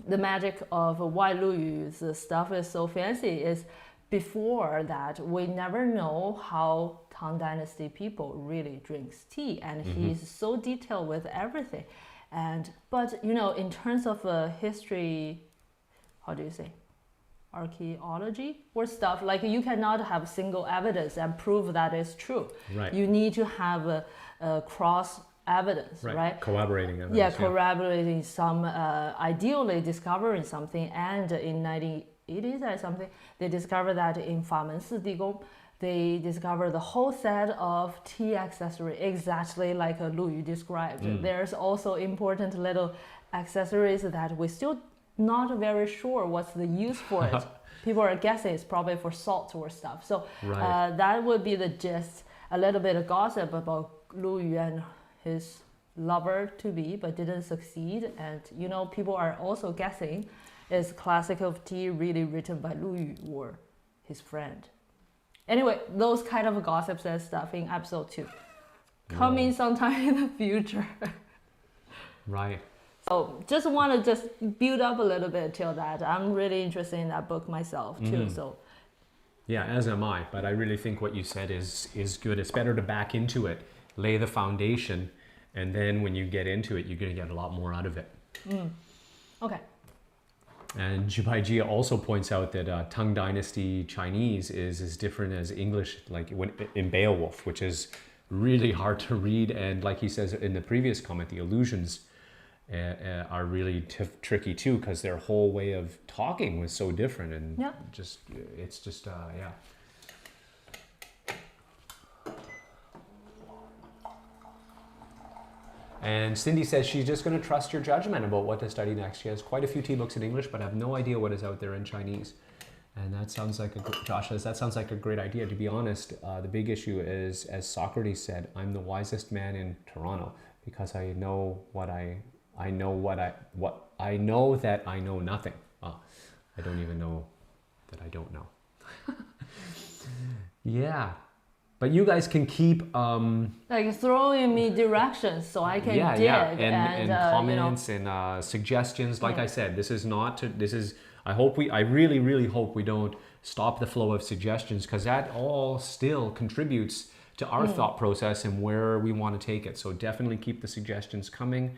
the magic of why Lu Yu's stuff is so fancy is before that, we never know how Tang Dynasty people really drinks tea. And he's so detailed with everything. But, you know, in terms of history, how do you say? Archaeology or stuff, like you cannot have single evidence and prove that is true. Right. You need to have a cross evidence, right? Corroborating evidence. Yeah, corroborating some, ideally discovering something. And in 1980s or something, they discovered that in Famen Si Digong, they discovered the whole set of tea accessory exactly like Lu Yu described. There's also important little accessories that we still not very sure what's the use for it. People are guessing it's probably for salt or stuff. So that would be the gist, a little bit of gossip about Lu Yu and his lover to be, but didn't succeed. And you know, people are also guessing, is Classic of Tea really written by Lu Yu or his friend? Anyway, those kind of gossips and stuff in episode 2. Coming sometime in the future. Right. So just want to just build up a little bit till that. I'm really interested in that book myself too. So yeah, as am I. But I really think what you said is good. It's better to back into it, lay the foundation, and then when you get into it, you're going to get a lot more out of it. Okay. And Jibai Jia also points out that Tang Dynasty Chinese is as different as English, like in Beowulf, which is really hard to read. And like he says in the previous comment, the allusions are really tricky too, because their whole way of talking was so different, and it's just yeah. And Cindy says she's just going to trust your judgment about what to study next. She has quite a few tea books in English, but have no idea what is out there in Chinese. And that sounds like Josh says, that sounds like a great idea. To be honest, the big issue is, as Socrates said, I'm the wisest man in Toronto because I know that I know nothing. I don't even know that I don't know. Yeah. But you guys can keep like throwing me directions so I can dig and comments, you know, and suggestions. Like I said, this is not to, this is, I really hope we don't stop the flow of suggestions, because that all still contributes to our thought process and where we want to take it. So definitely keep the suggestions coming.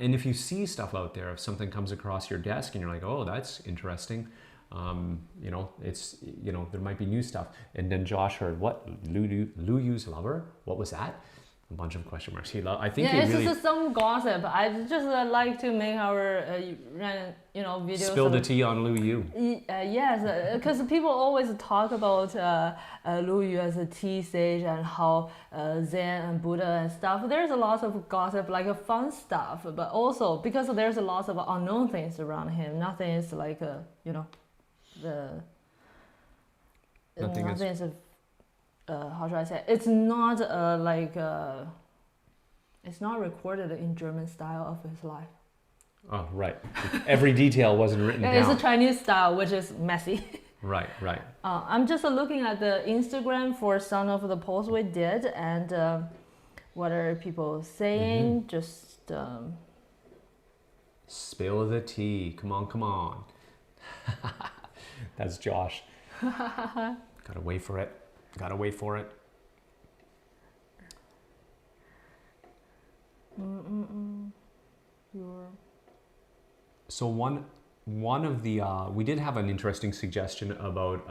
And if you see stuff out there, if something comes across your desk and you're like, oh, that's interesting, you know, it's, you know, there might be new stuff. And then Josh heard, what, Lu Yu's lover? What was that? A bunch of question marks. I think he it's really... just some gossip. I just like to make our, you know, videos. Spill the tea on Lu Yu. Yes, because people always talk about Lu Yu as a tea sage and how Zen and Buddha and stuff. There's a lot of gossip, like fun stuff, but also because there's a lot of unknown things around him. Nothing is like, you know, nothing is how should I say? It's not it's not recorded in German style of his life. Oh, right. Every detail wasn't written down. It's a Chinese style, which is messy. Right. I'm just looking at the Instagram for some of the posts we did, and what are people saying? Just spill the tea. Come on. That's Josh. Gotta wait for it. So one of the we did have an interesting suggestion about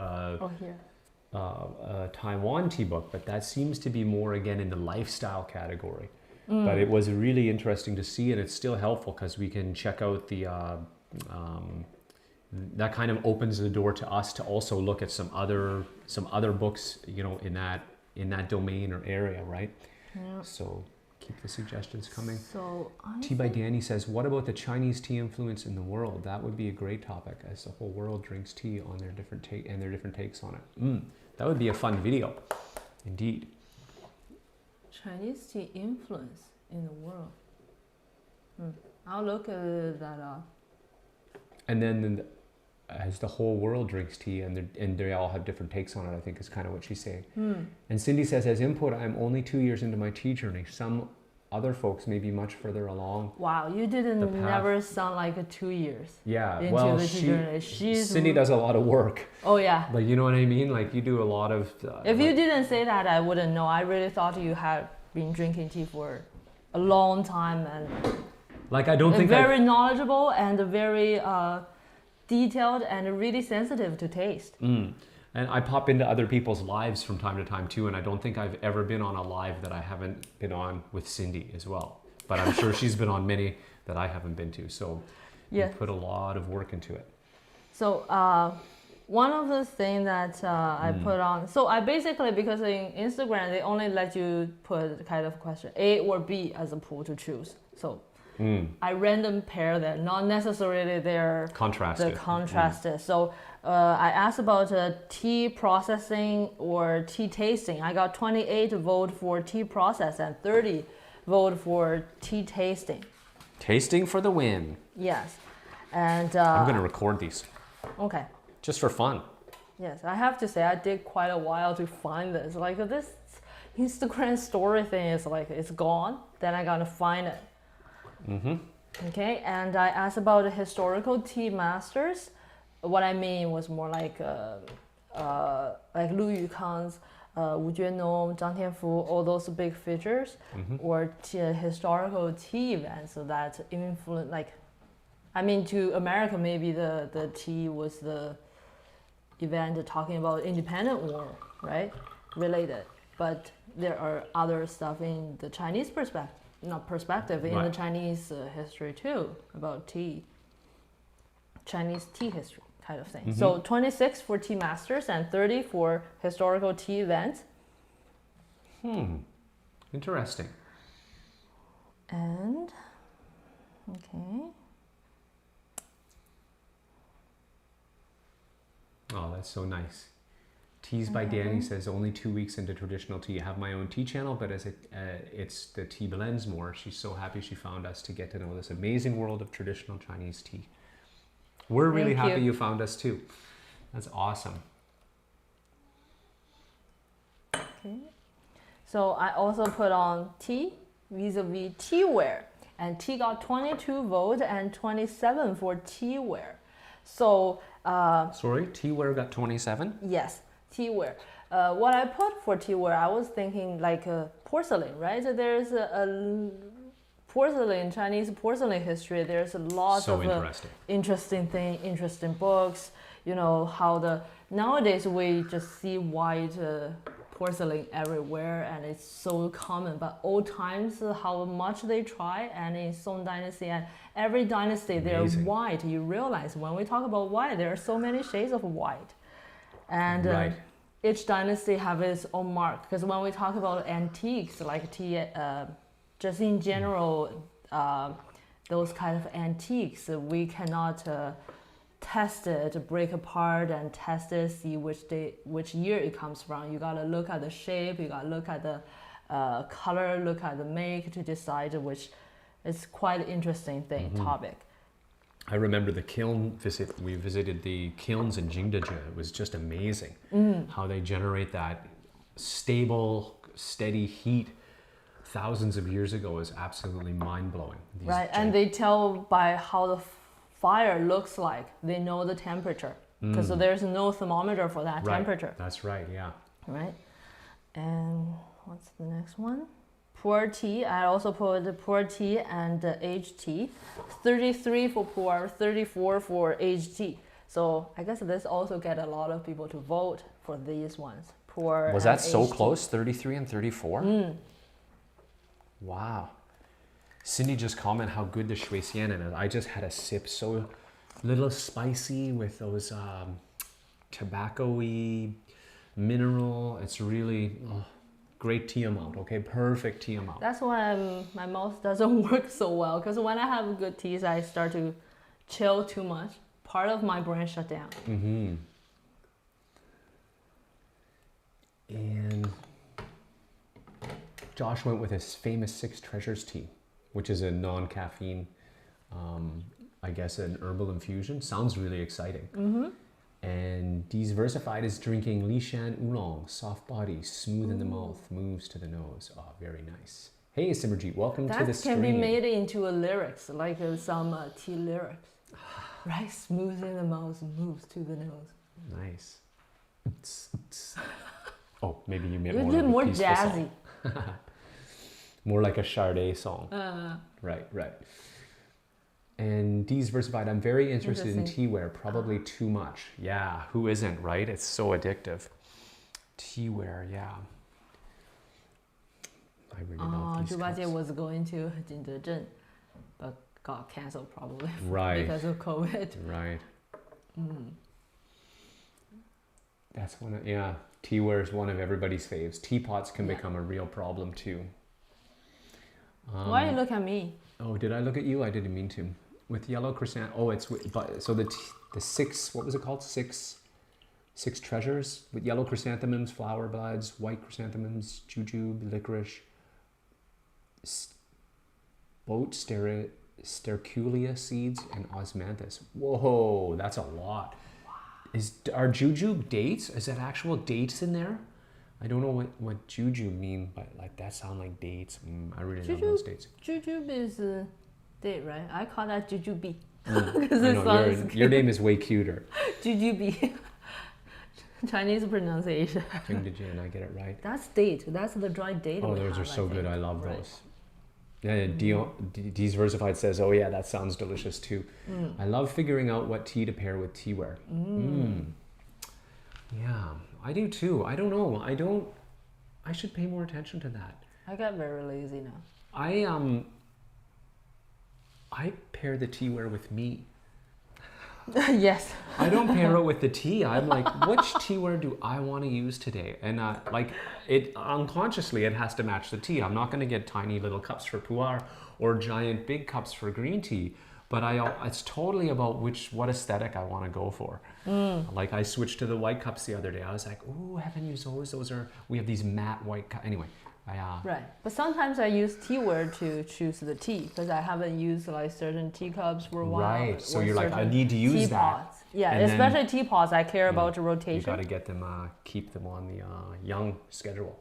a Taiwan tea book, but that seems to be more again in the lifestyle category. But it was really interesting to see, and it's still helpful because we can check out the that kind of opens the door to us to also look at some other books, you know, in that domain or area, right? Yeah. So keep the suggestions coming. So Tea by Danny says, what about the Chinese tea influence in the world? That would be a great topic, as the whole world drinks tea on their different takes on it. That would be a fun video, indeed. Chinese tea influence in the world. I'll look that up. And then as the whole world drinks tea and they all have different takes on it, I think is kind of what she's saying. And Cindy says, as input, I'm only 2 years into my tea journey. Some other folks may be much further along. Wow, you didn't never sound like 2 years. Yeah, into well, the tea journey. Cindy does a lot of work. Oh yeah. Like, you know what I mean? Like, you do a lot of... if you didn't say that, I wouldn't know. I really thought you had been drinking tea for a long time and like, I don't think very knowledgeable and very detailed and really sensitive to taste. And I pop into other people's lives from time to time too, and I don't think I've ever been on a live that I haven't been on with Cindy as well. But I'm sure she's been on many that I haven't been to. So you put a lot of work into it. So one of the things that I put on, so I basically, because in Instagram, they only let you put kind of question A or B as a poll to choose. So I random pair them, not necessarily they're contrasted. So I asked about tea processing or tea tasting. I got 28 vote for tea process and 30 vote for tea tasting. Tasting for the win. Yes. And I'm going to record these. Okay. Just for fun. Yes, I have to say I did quite a while to find this. Like this Instagram story thing is like, it's gone. Then I got to find it. Okay, and I asked about the historical tea masters. What I mean was more like Lu Yukang's, Wu Juanong, Zhang Tianfu, all those big figures, or historical tea events that influence. Like, I mean, to America, maybe the tea was the event talking about independent war, right? Related, but there are other stuff in the Chinese perspective. Not perspective in the Chinese history too, about tea, Chinese tea history kind of thing. So 26 for tea masters and 30 for historical tea events. Interesting. And okay. Oh, that's so nice. Teas by Danny says, only 2 weeks into traditional tea. I have my own tea channel, but as it's the tea blends more. She's so happy she found us to get to know this amazing world of traditional Chinese tea. We're really happy you found us too. That's awesome. Okay. So I also put on tea vis-a-vis teaware, and tea got 22 votes and 27 for teaware. So sorry, teaware got 27? Yes. Teaware. What I put for teaware, I was thinking like porcelain, right? So there's a porcelain, Chinese porcelain history. There's a lot of interesting books. You know how nowadays we just see white porcelain everywhere, and it's so common. But old times, how much they try, and in Song Dynasty and every dynasty, they're white. You realize when we talk about white, there are so many shades of white. And each dynasty have its own mark. Because when we talk about antiques, like tea, just in general, those kind of antiques, we cannot test it, break apart and test it, see which year it comes from. You gotta look at the shape, you gotta look at the color, look at the make to decide which. It's quite an interesting topic. I remember the kiln visit. We visited the kilns in Jingdezhe. It was just amazing how they generate that stable, steady heat thousands of years ago is absolutely mind-blowing. Right, and they tell by how the fire looks like. They know the temperature because there's no thermometer for that temperature. That's right, yeah. Right, and what's the next one? Pour tea. I also put the pour tea and aged tea. 33 for pour, 34 for aged tea. So I guess this also get a lot of people to vote for these ones. Pour. Was that so close? 33 and 34? Wow. Cindy just commented how good the shui xian is. I just had a sip, so little spicy with those tobacco-y mineral. It's really great tea amount, okay? Perfect tea amount. That's why my mouth doesn't work so well, because when I have good teas, I start to chill too much. Part of my brain shut down. And Josh went with his famous Six Treasures tea, which is a non-caffeine I guess an herbal infusion. Sounds really exciting. Mm-hmm. And Diversified is drinking Lishan Oolong, soft body, smooth in the mouth, moves to the nose. Oh, very nice. Hey, Simmerjeet, welcome to the That stream. can be made into a lyrics, like some tea lyrics. Right, smooth in the mouth, moves to the nose. Nice. Oh, maybe you meant You more get of a more peaceful jazzy. song. More like a Sade song. Right. And Diversified, I'm very interested in teaware, probably too much. Yeah, who isn't, right? It's so addictive. Teaware, yeah. I really love these Zhu Bajie cups. was going to Jingdezhen, but got cancelled probably Right. because of COVID. Right. That's one of, yeah, teaware is one of everybody's faves. Teapots can become a real problem too. Why you look at me? Oh, did I look at you? I didn't mean to. With yellow chrysanthemum. Oh, it's but so the six. What was it called? Six treasures with yellow chrysanthemums, flower buds, white chrysanthemums, jujube, licorice, boat sterculia seeds, and osmanthus. Whoa, that's a lot. Are jujube dates? Is that actual dates in there? I don't know what jujube mean, but like that sound like dates. I really love those dates. Jujube is a date, right? I call that jujube. I know, your name is way cuter. Jujube. Chinese pronunciation. Jingdezhen, I get it right. That's date. That's the dried date. Oh, we those are have, so I good. think. I love Right. those. Yeah, Diversified says, oh yeah, that sounds delicious too. I love figuring out what tea to pair with teaware. Yeah, I do too. I don't know. I should pay more attention to that. I got very lazy now. I pair the teaware with me. Yes. I don't pair it with the tea. I'm like, which teaware do I want to use today? And like it unconsciously, it has to match the tea. I'm not going to get tiny little cups for pu'er or giant big cups for green tea. But it's totally about what aesthetic I want to go for. Like I switched to the white cups the other day. I was like, ooh, I haven't used those. We have these matte white cups. Anyway, Right, but sometimes I use teaware to choose the tea because I haven't used like certain teacups for a while. Right, so or you're like, I certain need to use that. teapots. Yeah, And especially teapots. I care about rotation. You got to get them, keep them on the young schedule.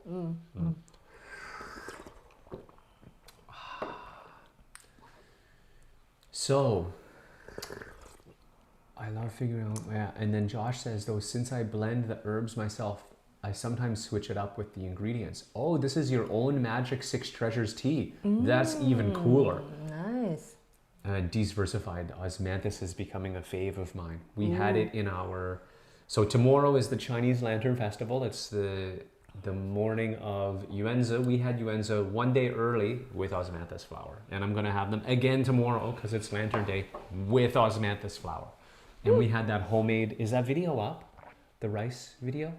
So, I love figuring out, yeah. And then Josh says, though, since I blend the herbs myself, I sometimes switch it up with the ingredients. Oh, this is your own magic Six Treasures tea. That's even cooler. Nice. Diversified osmanthus is becoming a fave of mine. We had it in our, so tomorrow is the Chinese Lantern Festival. It's the morning of Yuanzi. We had Yuanzi one day early with osmanthus flower. And I'm gonna have them again tomorrow because it's Lantern Day with osmanthus flower. And we had that homemade, is that video up? The rice video?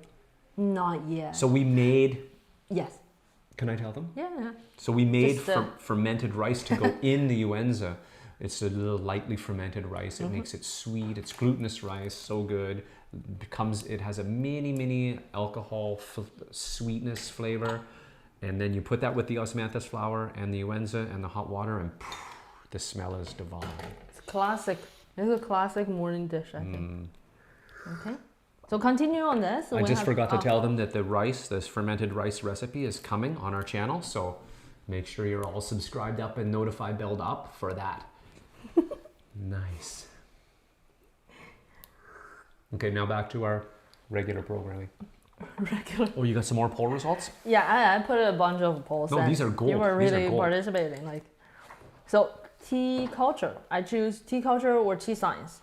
Not yet. So we made, Yes. can I tell them? Yeah. So we made Just, fermented rice to go in the Yuanzi. It's a little lightly fermented rice. It makes it sweet. It's glutinous rice, so good. It has a mini alcohol sweetness flavor. And then you put that with the osmanthus flower and the Yuanzi and the hot water, and the smell is divine. It's classic. It's a classic morning dish, I think. Okay. So continue on this. I just forgot to tell them that this fermented rice recipe is coming on our channel. So make sure you're all subscribed up and notified belled up for that. Nice. Okay, now back to our regular programming. Oh, you got some more poll results? Yeah, I put a bunch of polls. No, these are gold. You were These are really gold. participating. So tea culture. I choose tea culture or tea science.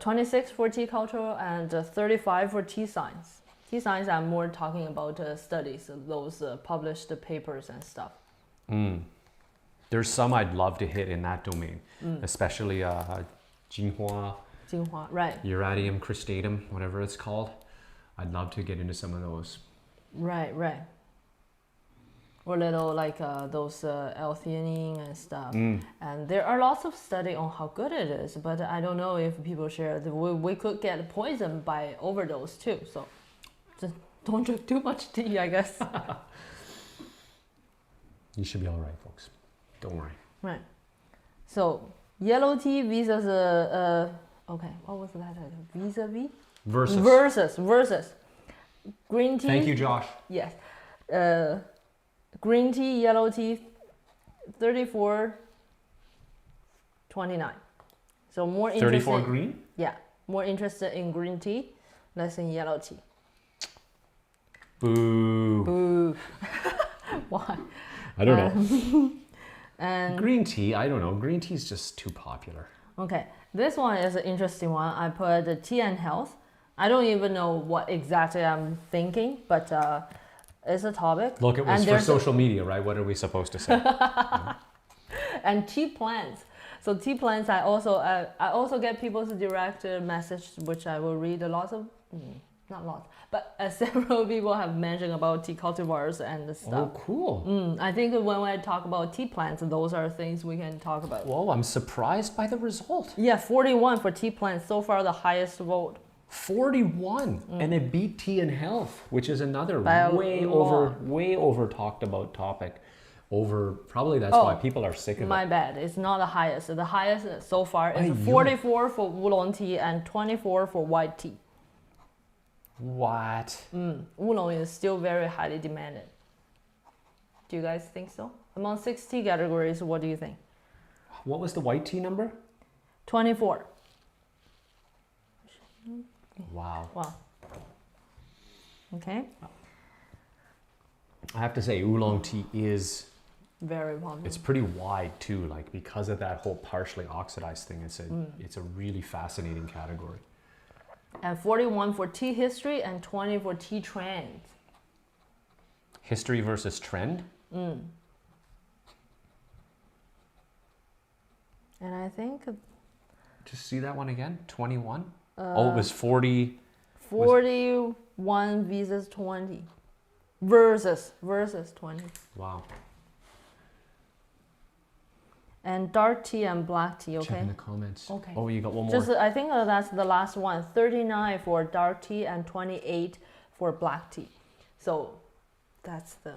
26 for tea culture and 35 for tea science. Tea science, I'm more talking about studies, those published papers and stuff. There's some I'd love to hit in that domain, especially Jinhua, right. Uratium cristatum, whatever it's called. I'd love to get into some of those. Right. Or little those L-theanine and stuff. And there are lots of study on how good it is, but I don't know if people share. We could get poisoned by overdose too. So just don't drink too much tea, I guess. You should be all right, folks. Don't worry. Right. So Yellow tea versus okay, what was that? Vis-a-vis? Versus. Green tea. Thank you, Josh. Yes. Green tea, yellow tea, 34.29. So more interested. 34 green? Yeah, more interested in green tea, less in yellow tea. Boo. Boo. Why? I don't know. And green tea, I don't know. Green tea is just too popular. okay, this one is an interesting one. I put the tea and health. I don't even know what exactly I'm thinking, but it's a topic. Look, it was for social media, right? What are we supposed to say? And tea plants. So tea plants, I also get people's direct message, which I will read a lot of, not lots, but several people have mentioned about tea cultivars and stuff. Oh, cool. I think when I talk about tea plants, those are things we can talk about. Whoa, I'm surprised by the result. Yeah, 41 for tea plants, so far the highest vote. 41, and it beat tea and health, which is another way over talked about topic. Probably that's why people are sick of it. My bad, it's not the highest. The highest so far is 44 for oolong tea and 24 for white tea. What? Oolong is still very highly demanded. Do you guys think so? Among 6 tea categories, what do you think? What was the white tea number? 24. Wow. Okay. I have to say, oolong tea is very popular. It's pretty wide too, like because of that whole partially oxidized thing. It's a really fascinating category. And 41 for tea history and 20 for tea trends. History versus trend? And I think... Just see that one again? 21? It was 40... 41 versus 20. Versus 20. Wow. And dark tea and black tea, okay? Check in the comments. Okay. Oh, you got one more. Just, I think that's the last one. 39 for dark tea and 28 for black tea. So that's the...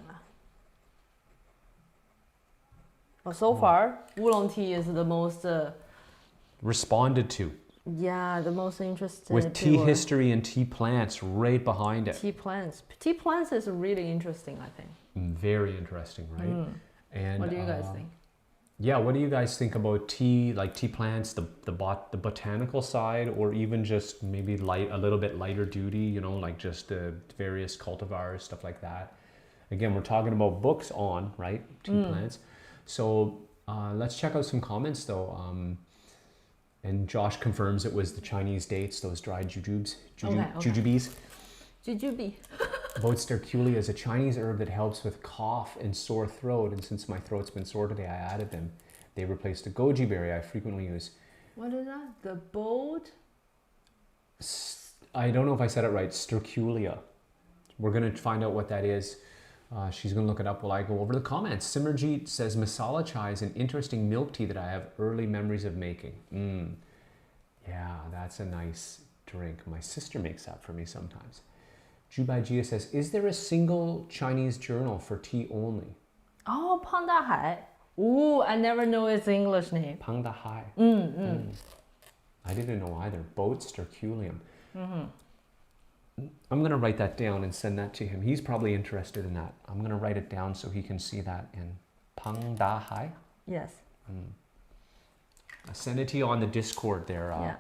Well, so far, oolong tea is the most... responded to. Yeah, the most interesting. With tea history and tea plants right behind it. Tea plants. Tea plants is really interesting, I think. Very interesting, right? And what do you guys think? Yeah, what do you guys think about tea, like tea plants, the botanical side, or even just maybe a little bit lighter duty, you know, like just the various cultivars, stuff like that. Again, we're talking about books on, right, tea plants. So let's check out some comments though. And Josh confirms it was the Chinese dates, those dried jujubes, jujubes. Jujube. Votes sterculia is a Chinese herb that helps with cough and sore throat. And since my throat's been sore today, I added them. They replaced the goji berry I frequently use. What is that? The bold? I don't know if I said it right. Sterculia. We're going to find out what that is. She's going to look it up while I go over the comments. Simmerjeet says masala chai is an interesting milk tea that I have early memories of making. Yeah, that's a nice drink. My sister makes that for me sometimes. Jubai Jia says, is there a single Chinese journal for tea only? Oh, Pang Da Hai. Ooh, I never know its English name. Pang Da Hai. I didn't know either. Boat sterculium. I'm going to write that down and send that to him. He's probably interested in that. I'm going to write it down so he can see that in Pang Da Hai. Yes. I send it to you on the Discord there. Yeah.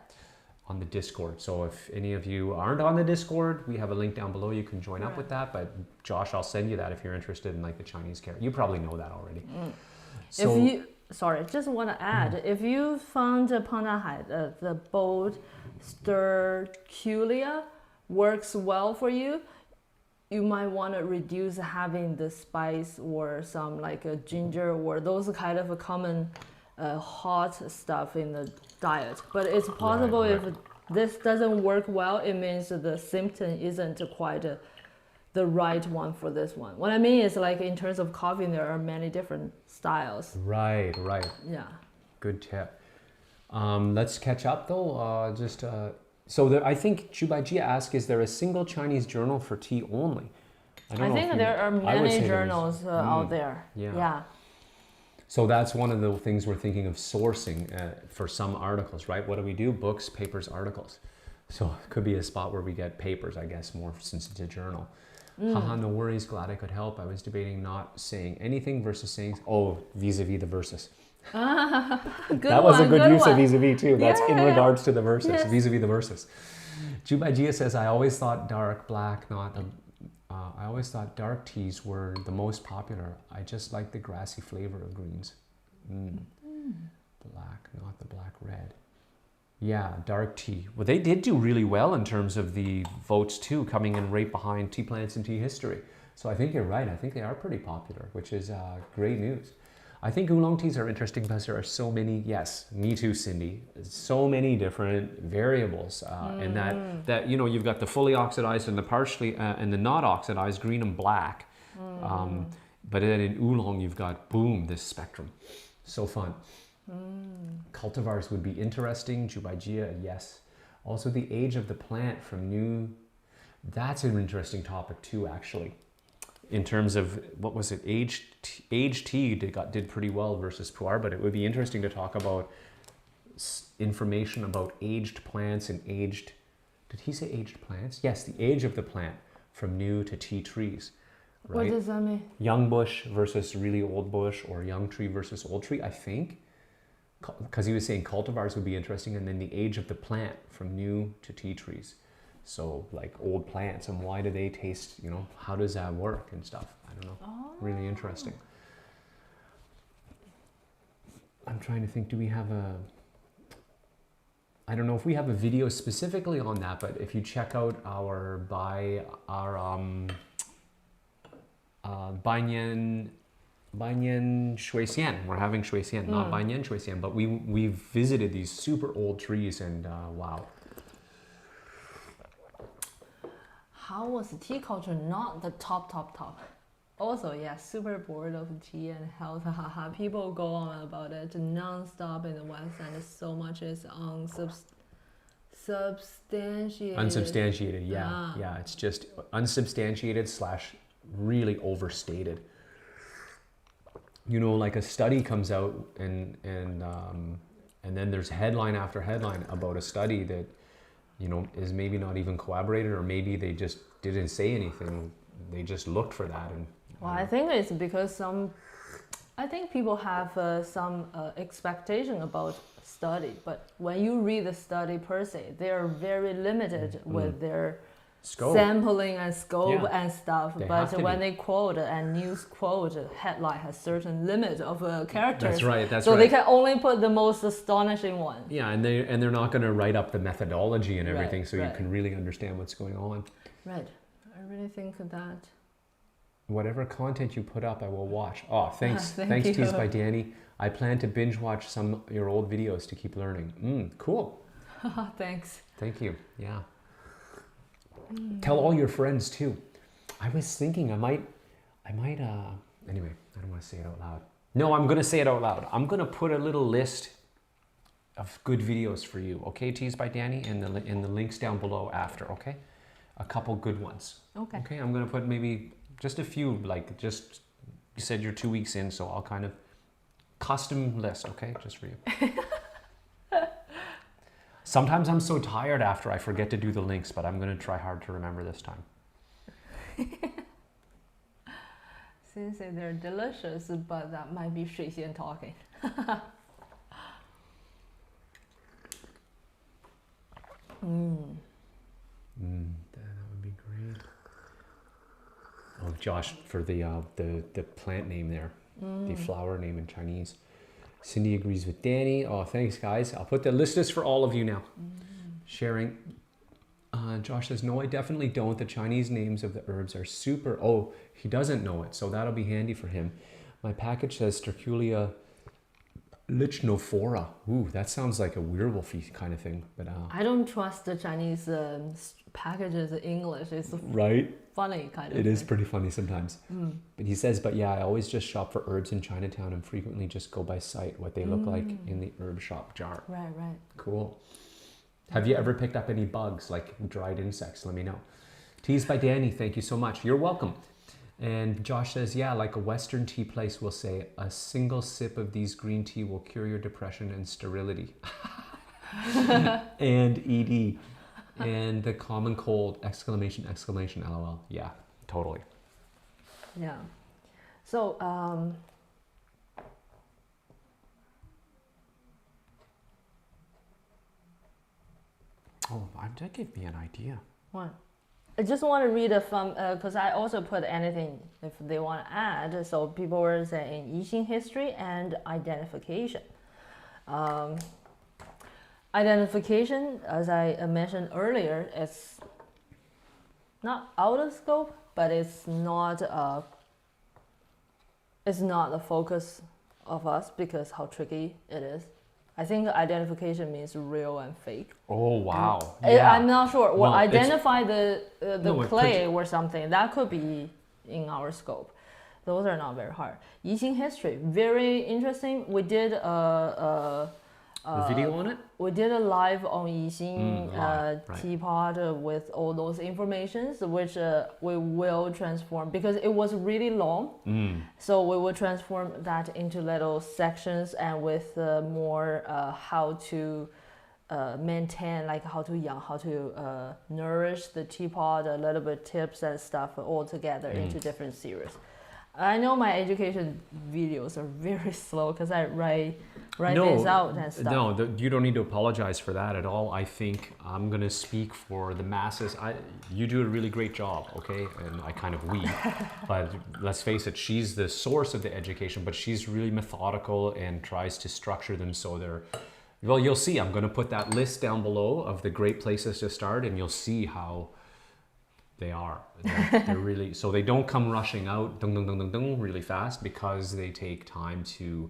On the Discord. So if any of you aren't on the Discord, we have a link down below. You can join up with that. But Josh, I'll send you that if you're interested in like the Chinese character. You probably know that already. So, sorry, just want to add, if you found Pang Da Hai, the bold sterculia works well for you, you might want to reduce having the spice or some like a ginger or those kind of a common hot stuff in the diet. But it's possible if this doesn't work well, it means the symptom isn't quite the right one for this one. What I mean is like in terms of coffee, there are many different styles. Right. Yeah. Good tip. Let's catch up though. I think Jubai Jia asked, is there a single Chinese journal for tea only? I think there are many journals out there. Yeah. So that's one of the things we're thinking of sourcing for some articles, right? What do? Books, papers, articles. So it could be a spot where we get papers, I guess, more since it's a journal. Haha, no worries, glad I could help. I was debating not saying anything versus saying, vis-a-vis the verses. That was a good use of vis-a-vis too. That's in regards to the verses, vis-a-vis the verses. Jubaigia says, I always thought dark teas were the most popular. I just like the grassy flavor of greens. Black, not the black red. Yeah, dark tea. Well, they did do really well in terms of the votes too, coming in right behind tea plants and tea history. So I think you're right. I think they are pretty popular, which is great news. I think oolong teas are interesting because there are so many, yes, me too, Cindy, so many different variables in that, you know, you've got the fully oxidized and the partially, and the not oxidized, green and black. But then in oolong, you've got, boom, this spectrum. So fun. Cultivars would be interesting. Jubaigia, yes. Also the age of the plant from new, that's an interesting topic too, actually. In terms of, what was it, aged tea did pretty well versus pu'er, but it would be interesting to talk about information about aged plants and aged, did he say aged plants? Yes, the age of the plant from new to tea trees. Right? What does that mean? Young bush versus really old bush, or young tree versus old tree, I think. Because he was saying cultivars would be interesting, and then the age of the plant from new to tea trees. So like old plants, and why do they taste, you know, how does that work and stuff? I don't know. Really interesting. I'm trying to think, do we have I don't know if we have a video specifically on that, but if you check out our Baiyan Shui Xian. We're having Shui Xian, not Baiyan Shui Xian, but we've visited these super old trees, and wow. How was tea culture not the top? Also, yeah, super bored of tea and health. Haha, people go on about it non-stop in the West, and so much is Unsubstantiated, yeah. Yeah, it's just unsubstantiated / really overstated. You know, like a study comes out and then there's headline after headline about a study that, you know, is maybe not even corroborated, or maybe they just didn't say anything. They just looked for that. And well, I think it's because I think people have some expectation about study, but when you read the study per se, they are very limited with their scope. Sampling and scope and stuff. But when they quote and news quote, headline has certain limit of characters. That's right. So they can only put the most astonishing one. Yeah, and they're not going to write up the methodology and everything, so you can really understand what's going on. Right. I really think that. Whatever content you put up, I will watch. Oh, thanks. Thanks, Teas by Danny. I plan to binge watch some of your old videos to keep learning. Cool. Thanks. Thank you. Yeah. Tell all your friends too. I was thinking I might, anyway, I don't want to say it out loud. No, I'm going to say it out loud. I'm going to put a little list of good videos for you. Okay, Teas by Danny, in the links down below after, okay? A couple good ones. Okay. Okay, I'm going to put maybe just a few, like just, you said you're 2 weeks in, so I'll kind of custom list, okay? Just for you. Sometimes I'm so tired after I forget to do the links, but I'm going to try hard to remember this time. Since they're delicious, but that might be Shui Xian talking. That would be great. Oh, Josh, for the plant name there, the flower name in Chinese. Cindy agrees with Danny. Oh, thanks, guys. I'll put the list is for all of you now. Sharing. Josh says, no, I definitely don't. The Chinese names of the herbs are super. Oh, he doesn't know it, so that'll be handy for him. My package says Sterculia lichnophora. Ooh, that sounds like a werewolfy kind of thing. But I don't trust the Chinese packages in English. It's right? Funny kind of It is pretty funny sometimes. But he says, but yeah, I always just shop for herbs in Chinatown and frequently just go by sight, what they look like in the herb shop jar. Right. Cool. Have you ever picked up any bugs, like dried insects? Let me know. Teas by Danny, thank you so much. You're welcome. And Josh says, yeah, like a Western tea place will say, a single sip of these green tea will cure your depression and sterility. And ED. And the common cold, exclamation, exclamation, LOL. Yeah, totally. Yeah. So, Oh, that gave me an idea. what? I just want to read it from, because I also put anything if they want to add. So people were saying Yixing history and identification. Identification, as I mentioned earlier, is not out of scope, but it's not the focus of us because how tricky it is. I think identification means real and fake. Oh, wow. I'm not sure. Well, Well, identify the No, clay or something. That could be in our scope. Those are not very hard. Yixing history, very interesting. We did A video on it? we did a live on Yixing right. teapot with all those informations, which we will transform because it was really long. So we will transform that into little sections and with more how to maintain, like how to nourish the teapot, a little bit tips and stuff all together into different series. I know my education videos are very slow because I write things out and stuff. No, you don't need to apologize for that at all. I think I'm going to speak for the masses. You do a really great job, okay? And I kind of but let's face it, she's the source of the education, but she's really methodical and tries to structure them so they're, well, you'll see. I'm going to put that list down below of the great places to start, and you'll see how they are. They're really, so they don't come rushing out dung, dung, dung, dung, dung, really fast because they take time to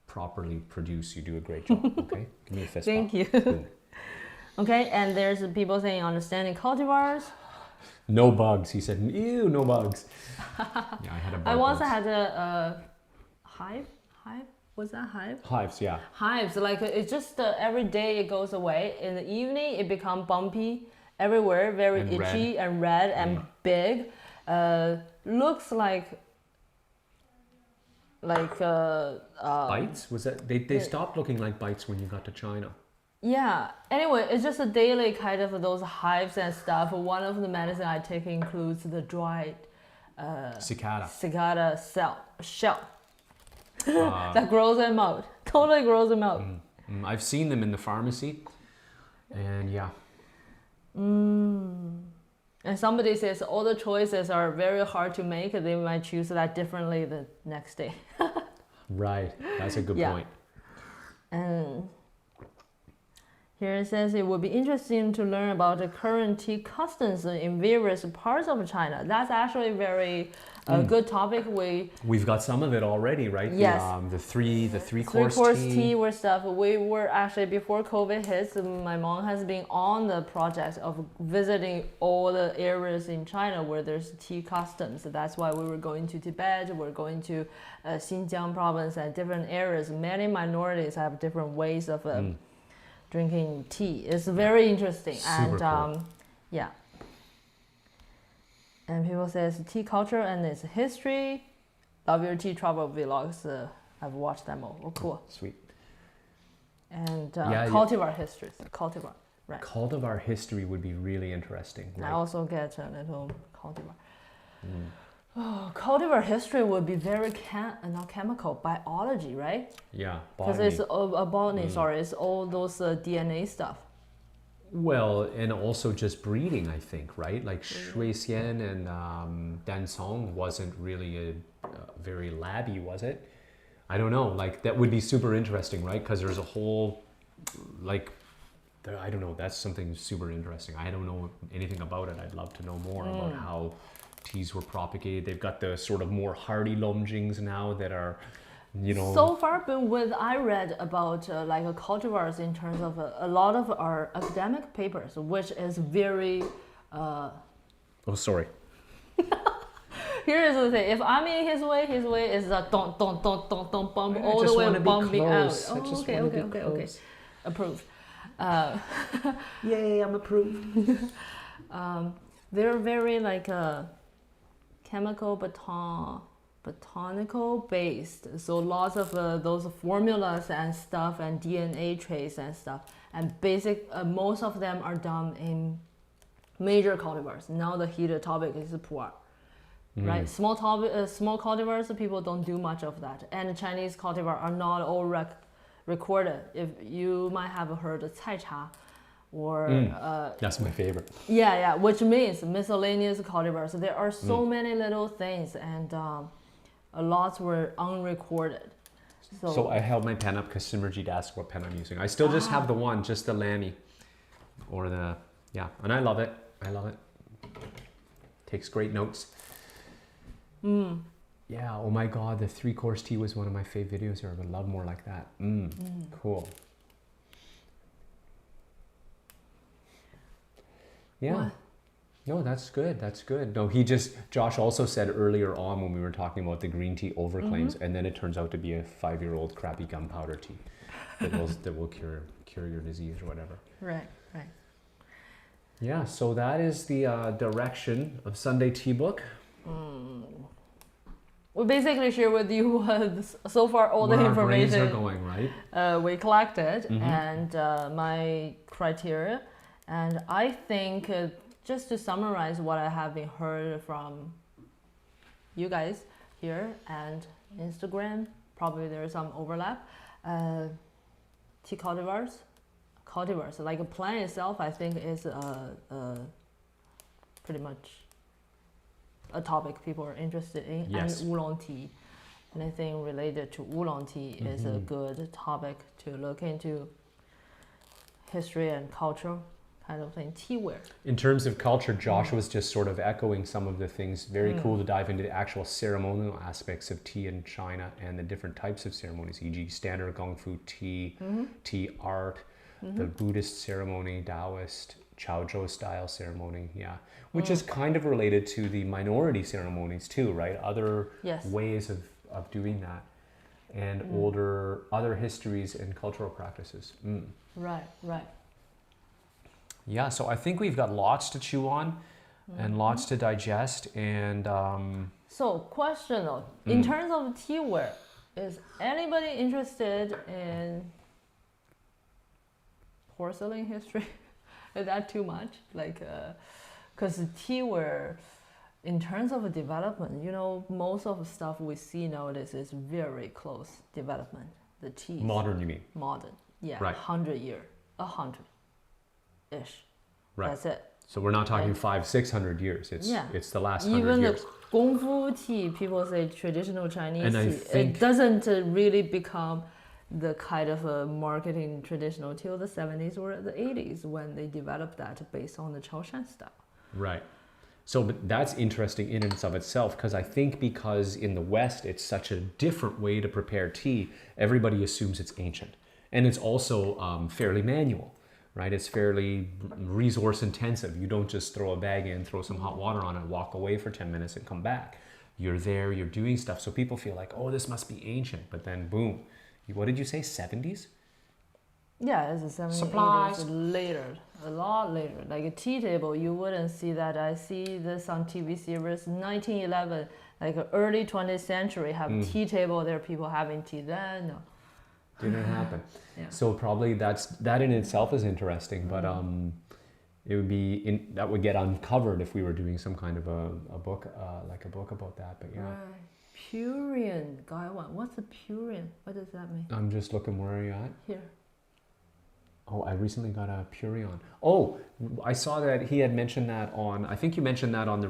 properly produce. You do a great job, okay? Give me a fist Thank bump. you. Boom. Okay, and there's people saying understanding cultivars. No bugs. He said, ew, no bugs. Yeah, I had a bug. I once once. had a hive? Was that hive? Hives, yeah. Hives, like it's just every day it goes away. In the evening it becomes bumpy everywhere, very And itchy and red and big. Looks like Bites? Was that, they stopped looking like bites when you got to China. yeah. Anyway, it's just a daily kind of those hives and stuff. One of the medicine I take includes the dried Cicada. shell that grows them out. Totally grows them out. I've seen them in the pharmacy, and yeah. And somebody says all the choices are very hard to make. They might choose that differently the next day. Right, that's a good Yeah. point. And here it says it would be interesting to learn about the current tea customs in various parts of China. That's actually very good topic. We've got some of it already, right? Yes. The three Three-course course tea or stuff. We were actually, before COVID hits, my mom has been on the project of visiting all the areas in China where there's tea customs. That's why we were going to Tibet, we're going to Xinjiang province and different areas. Many minorities have different ways of drinking tea. It's very interesting. Super cool. Yeah. And people says tea culture and its history. Love your tea travel vlogs. I've watched them all. Oh, cool. Sweet. And Yeah, cultivar histories. Cultivar, right. Cultivar history would be really interesting. I Like, also get a little cultivar. Oh, cultivar history would be very not chemical, biology, right? yeah, Because botany. it's botany. Sorry, it's all those DNA stuff. Well, and also just breeding, I think, right? Like Shui Xian and Dansong wasn't really a very labby, was it? I don't know. Like that would be super interesting, right? Because there's a whole, like, I don't know. That's something super interesting. I don't know anything about it. I'd love to know more about how teas were propagated. They've got the sort of more hardy longjings now that are, you know. So far, but what I read about like cultivars in terms of a lot of our academic papers, which is very. Oh, sorry. Here is the thing: if I'm in his way is a don't bump all the just way wanna be bumping out. close. I Oh, just okay, wanna be okay, close. approved. Yay, I'm approved. They're very like chemical botanical based. So lots of those formulas and stuff and DNA trace and stuff. And most of them are done in major cultivars. Now the heated topic is pu'er. Right, small cultivars, people don't do much of that, and Chinese cultivars are not all recorded. If you might have heard of Cai Cha, or that's my favorite. Yeah, which means miscellaneous cultivars. There are so many little things, and a lot were unrecorded. So I held my pen up because Simmerjeet asked what pen I'm using. I still just have the one, just the Lamy, or and I love it. Takes great notes. Yeah, oh my God, the 3-course tea was one of my favorite videos here. I would love more like that. Cool. Yeah. What? No, that's good. No, Josh also said earlier on when we were talking about the green tea overclaims, and then it turns out to be a 5-year-old crappy gunpowder tea that will cure your disease or whatever. Right. Yeah, so that is the direction of Sunday Tea Book. We basically share with you so far all the information are going, right? We collected and my criteria. And I think just to summarize what I have been heard from you guys here and Instagram, probably there's some overlap. Tea cultivars, like a plant itself, I think is pretty much a topic people are interested in. Yes. And oolong tea, anything related to oolong tea is a good topic to look into. History and culture kind of thing. Teaware. In terms of culture, Josh was just sort of echoing some of the things. Very cool to dive into the actual ceremonial aspects of tea in China and the different types of ceremonies, e.g. standard Gong Fu tea, tea art, the Buddhist ceremony, Taoist, Chaozhou style ceremony, which is kind of related to the minority ceremonies too, right? Other ways of doing that, and other histories and cultural practices. Right. Yeah, so I think we've got lots to chew on and lots to digest. And so, question though, in terms of teaware, is anybody interested in porcelain history? Is that too much? Like, because teaware, in terms of development, most of the stuff we see nowadays is very close development. The tea. Modern, you mean? Modern, yeah. Right. 100-ish. Right. That's it. So we're not talking 500-600 years. It's the last 100 Even years. the Gong Fu tea, people say traditional Chinese And I tea, think it doesn't really become the kind of marketing traditional till the 70s or the 80s when they developed that based on the Chaoshan style. Right. So but that's interesting in and of itself, because I think because in the West it's such a different way to prepare tea, everybody assumes it's ancient. And it's also fairly manual, right? It's fairly resource intensive. You don't just throw a bag in, throw some hot water on it, walk away for 10 minutes and come back. You're there, you're doing stuff. So people feel like, oh, this must be ancient. But then boom. What did you say, 70s? Yeah, it's the 70s, Supplies. 80s, later, a lot later. Like a tea table, you wouldn't see that. I see this on TV series, 1911, like early 20th century, have tea table, there are people having tea then. No. Didn't happen. Yeah. So probably that in itself is interesting, but it would be that would get uncovered if we were doing some kind of a book, like a book about that. But yeah. Right. Purian, Gaiwan. What's a Purian? What does that mean? I'm just looking, where are you at? Here. Oh, I recently got a Purion. Oh, I saw that he had mentioned that I think you mentioned that on the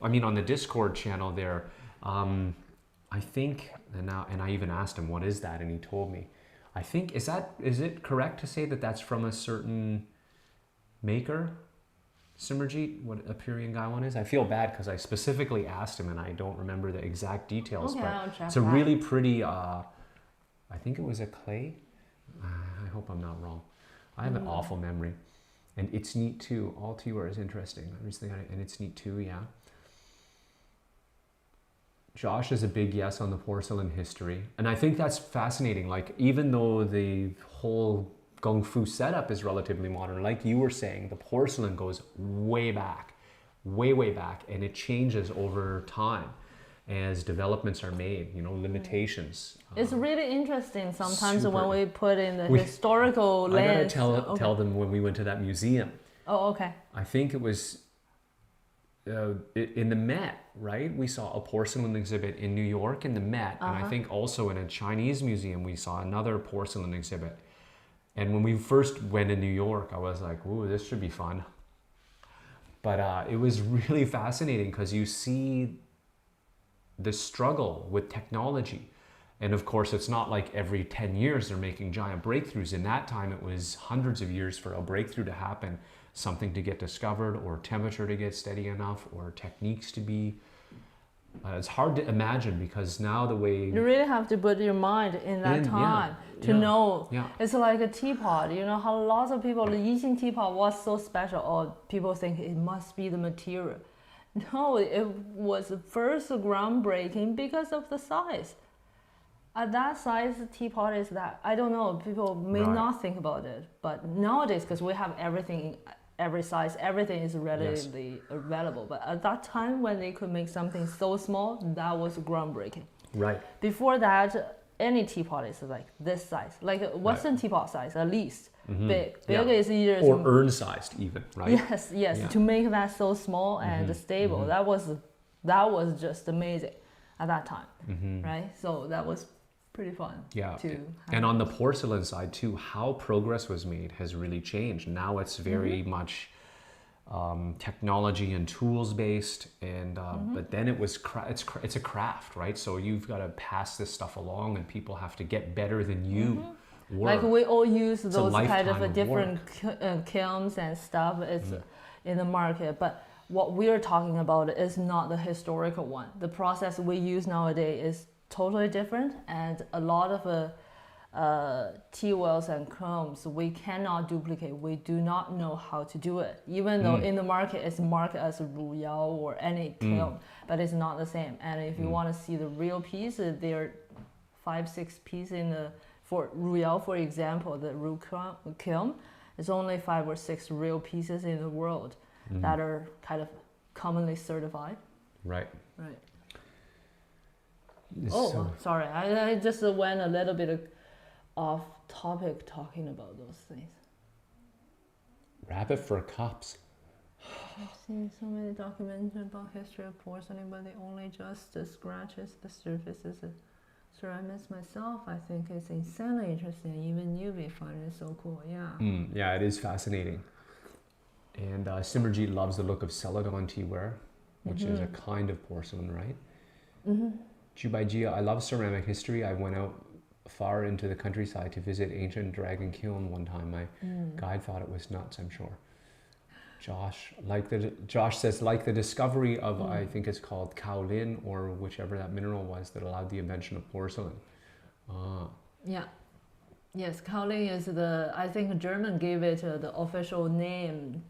on the Discord channel there. I think, and I even asked him, what is that? And he told me. I think, is it correct to say that that's from a certain maker? Simmerjeet, what a Purian Gaiwan is? I feel bad because I specifically asked him and I don't remember the exact details, but it's a really pretty, I think it was a clay. I hope I'm not wrong. I have an awful memory. And it's neat too. All teaware is interesting. I recently got it, and it's neat too, yeah. Josh is a big yes on the porcelain history. And I think that's fascinating. Like, even though the whole Gong Fu setup is relatively modern, like you were saying, the porcelain goes way back, way back, and it changes over time as developments are made, you know, limitations. It's really interesting sometimes Super. when we put in the historical I gotta lens. tell them when we went to that museum. Oh, okay. I think it was in the Met, right? We saw a porcelain exhibit in New York in the Met, and I think also in a Chinese museum we saw another porcelain exhibit. And when we first went in New York, I was like, "Ooh, this should be fun." But it was really fascinating because you see the struggle with technology. And of course, it's not like every 10 years they're making giant breakthroughs. In that time, it was hundreds of years for a breakthrough to happen, something to get discovered, or temperature to get steady enough, or techniques to be. It's hard to imagine because now the way You really have to put your mind in that time to know. Yeah. It's like a teapot. You know how lots of people using teapot was so special, or people think it must be the material. No, it was first groundbreaking because of the size. At that size, the teapot is that. I don't know, people may not think about it, but nowadays, because we have everything in every size, everything is readily available. But at that time, when they could make something so small, that was groundbreaking. Right. Before that, any teapot is like this size, like a Western teapot size, at least. Big is either or urn-sized even, right? Yes. Yeah. To make that so small and stable, that was just amazing at that time, right? So that was pretty fun. Yeah. To and on the porcelain side too, how progress was made has really changed. Now it's very much technology and tools based, and but then it was it's a craft, right? So you've got to pass this stuff along, and people have to get better than you. Like we all use those kind of lifetime different kilns and stuff. It's in the market, but what we're talking about is not the historical one. The process we use nowadays is totally different, and a lot of tea wells and kilns we cannot duplicate. We do not know how to do it, even though in the market it's marked as Ruyao or any kiln, but it's not the same. And if you want to see the real piece, there are 5-6 pieces in the. For Ruyao, for example, the Ru kiln, there's only 5 or 6 real pieces in the world that are kind of commonly certified. Right. Right. So, sorry, I just went a little bit off topic talking about those things. rabbit for cups. I've seen so many documentaries about history of porcelain, but they only just scratches the surfaces. Ceramics myself, I think it's insanely interesting. Even you may find it so cool. Yeah. Yeah, it is fascinating. And Simerjeet loves the look of Celadon teaware, which is a kind of porcelain, right? Jia, I love ceramic history. I went out far into the countryside to visit ancient dragon kiln one time. My guide thought it was nuts, I'm sure. Josh says, like the discovery of, I think it's called kaolin, or whichever that mineral was that allowed the invention of porcelain. Yeah. Yes, kaolin is I think German gave it the official name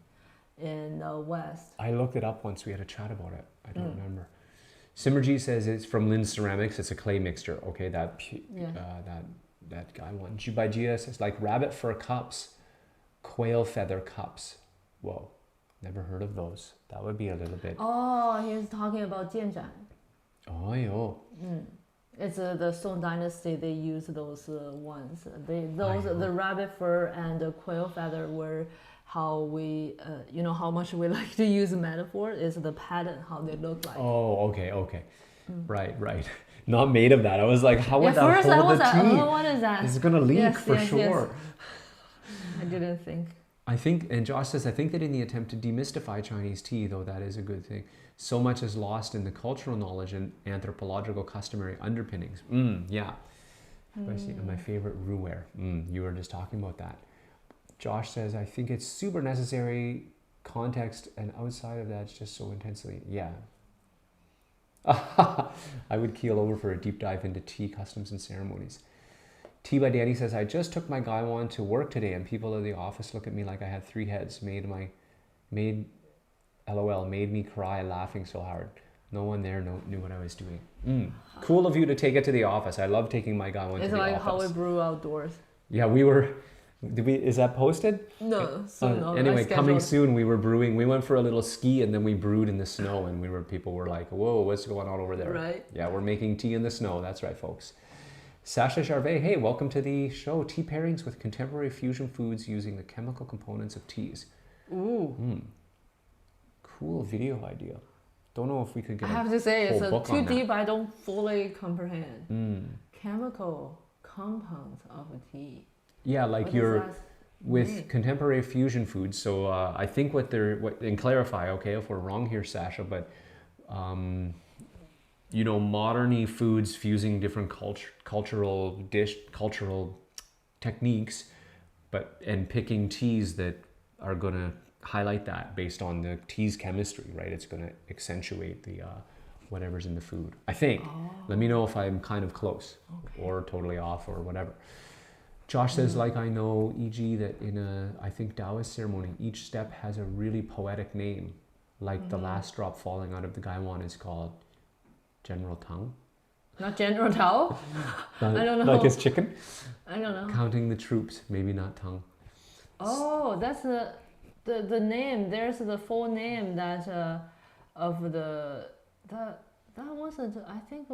in the West. I looked it up once, we had a chat about it. I don't remember. Simerji says it's from Lin Ceramics, it's a clay mixture. Okay, that Gaiwan. Jia says, like rabbit fur cups, quail feather cups. Whoa. Never heard of those. That would be a little bit. Oh, he's talking about Jianzhan. Oh, yo. It's the Song Dynasty. They use those ones. The rabbit fur and the quail feather were how we, how much we like to use metaphor is the pattern, how they look like. Oh, okay. Right. Not made of that. I was like, how would that first hold I was the like, tea? oh, what is that? It's gonna leak for sure. Yes. I didn't think. I think, and Josh says, I think that in the attempt to demystify Chinese tea, though that is a good thing, so much is lost in the cultural knowledge and anthropological customary underpinnings. Yeah. And my favorite roux-ware. You were just talking about that. Josh says, I think it's super necessary context, and outside of that, it's just so intensely. Yeah. I would keel over for a deep dive into tea customs and ceremonies. T by Danny says, I just took my Gaiwan to work today, and people in the office look at me like I had 3 heads. Made me cry laughing so hard. No one there knew what I was doing. Cool of you to take it to the office. I love taking my Gaiwan to the office. It's like how we brew outdoors. Yeah, we were Is that posted? No, so no. Anyway, I coming scheduled- soon. We were brewing. We went for a little ski and then we brewed in the snow. And people were like, "Whoa, what's going on over there?" Right. Yeah, we're making tea in the snow. That's right, folks. Sasha Charvet, hey, welcome to the show. Tea pairings with contemporary fusion foods using the chemical components of teas. Ooh. Cool video idea. Don't know if we could get. I have to say, it's whole book too on that. deep. I don't fully comprehend. Chemical compounds of tea. Yeah, like What you're does that with mean? contemporary fusion foods. So I think and clarify, okay, if we're wrong here, Sasha, but modern-y foods fusing different cultural techniques, and picking teas that are going to highlight that based on the tea's chemistry, right? It's going to accentuate the whatever's in the food. I think. Let me know if I'm kind of close or totally off or whatever. Josh says, like I know, e.g. that in I think Taoist ceremony, each step has a really poetic name. Like the last drop falling out of the Gaiwan is called General Tang. Not General Tao? I don't know. Like his chicken? I don't know. Counting the troops, maybe not Tang. Oh, that's the name. There's the full name that of that wasn't. I think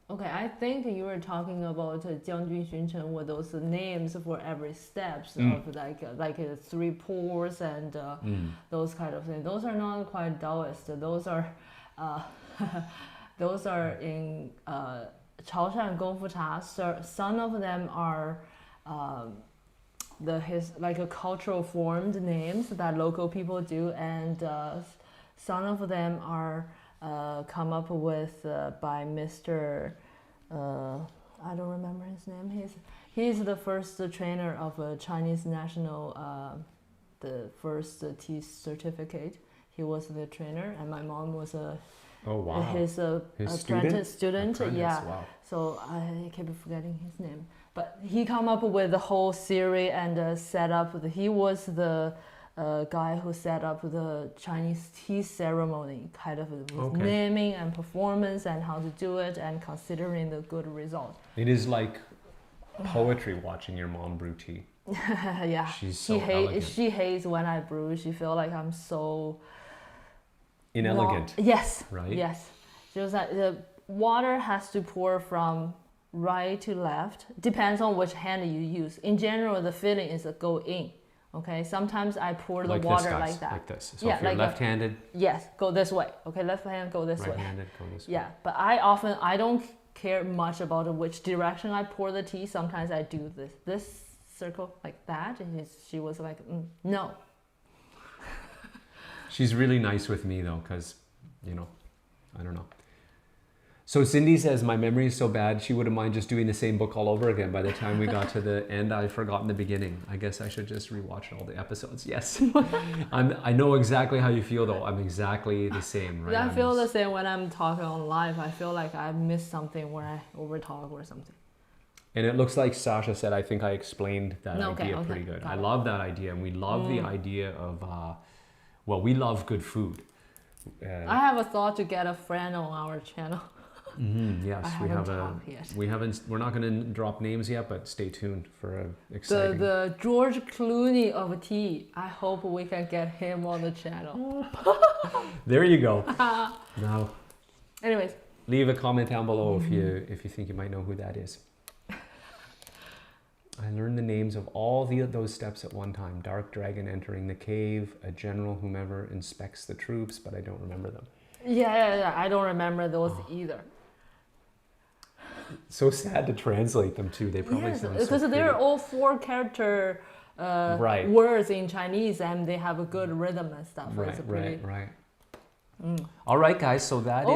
I think you were talking about 将军巡城 with those names for every steps of like 3 pours and those kind of things. Those are not quite Taoist. Those are those are in Chaoshan Gongfu Cha. So some of them are like a cultural formed names that local people do, and some of them are come up with by Mr. I don't remember his name. He's the first trainer of a Chinese national, the first tea certificate. He was the trainer, and my mom was his apprentice student. Yeah. Wow. So I keep forgetting his name. But he come up with the whole series and set up. He was the guy who set up the Chinese tea ceremony, kind of with naming and performance and how to do it and considering the good result. It is like poetry watching your mom brew tea. Yeah. She's so elegant. She hates when I brew. She feel like I'm so inelegant. Yes. Right? Yes. She was like, the water has to pour from right to left. Depends on which hand you use. In general, the feeling is a go in. Okay, sometimes I pour the water like that. Like this. So if you're left-handed, yes, go this way. Okay, left hand go this way. Right-handed, go this way. Yeah, but I don't care much about which direction I pour the tea. Sometimes I do this circle like that, and she was like, no. She's really nice with me though, because I don't know. So Cindy says, my memory is so bad, she wouldn't mind just doing the same book all over again. By the time we got to the end, I'd forgotten the beginning. I guess I should just rewatch all the episodes. Yes. I know exactly how you feel though. I'm exactly the same, right? I feel the same when I'm talking on live. I feel like I missed something where I over talk or something. And it looks like Sasha said, I think I explained that idea pretty good. I love that idea. And we love the idea of, we love good food. I have a thought to get a friend on our channel. Yes, we're not going to drop names yet, but stay tuned for an exciting. The George Clooney of tea. I hope we can get him on the channel. There you go. Now, anyways, leave a comment down below if you think you might know who that is. I learned the names of all those steps at one time. Dark dragon entering the cave, a general whomever inspects the troops, but I don't remember them. Yeah. I don't remember those either. So sad to translate them too. They probably sound so because they're all 4-character words in Chinese, and they have a good rhythm and stuff. Right. All right, guys. So that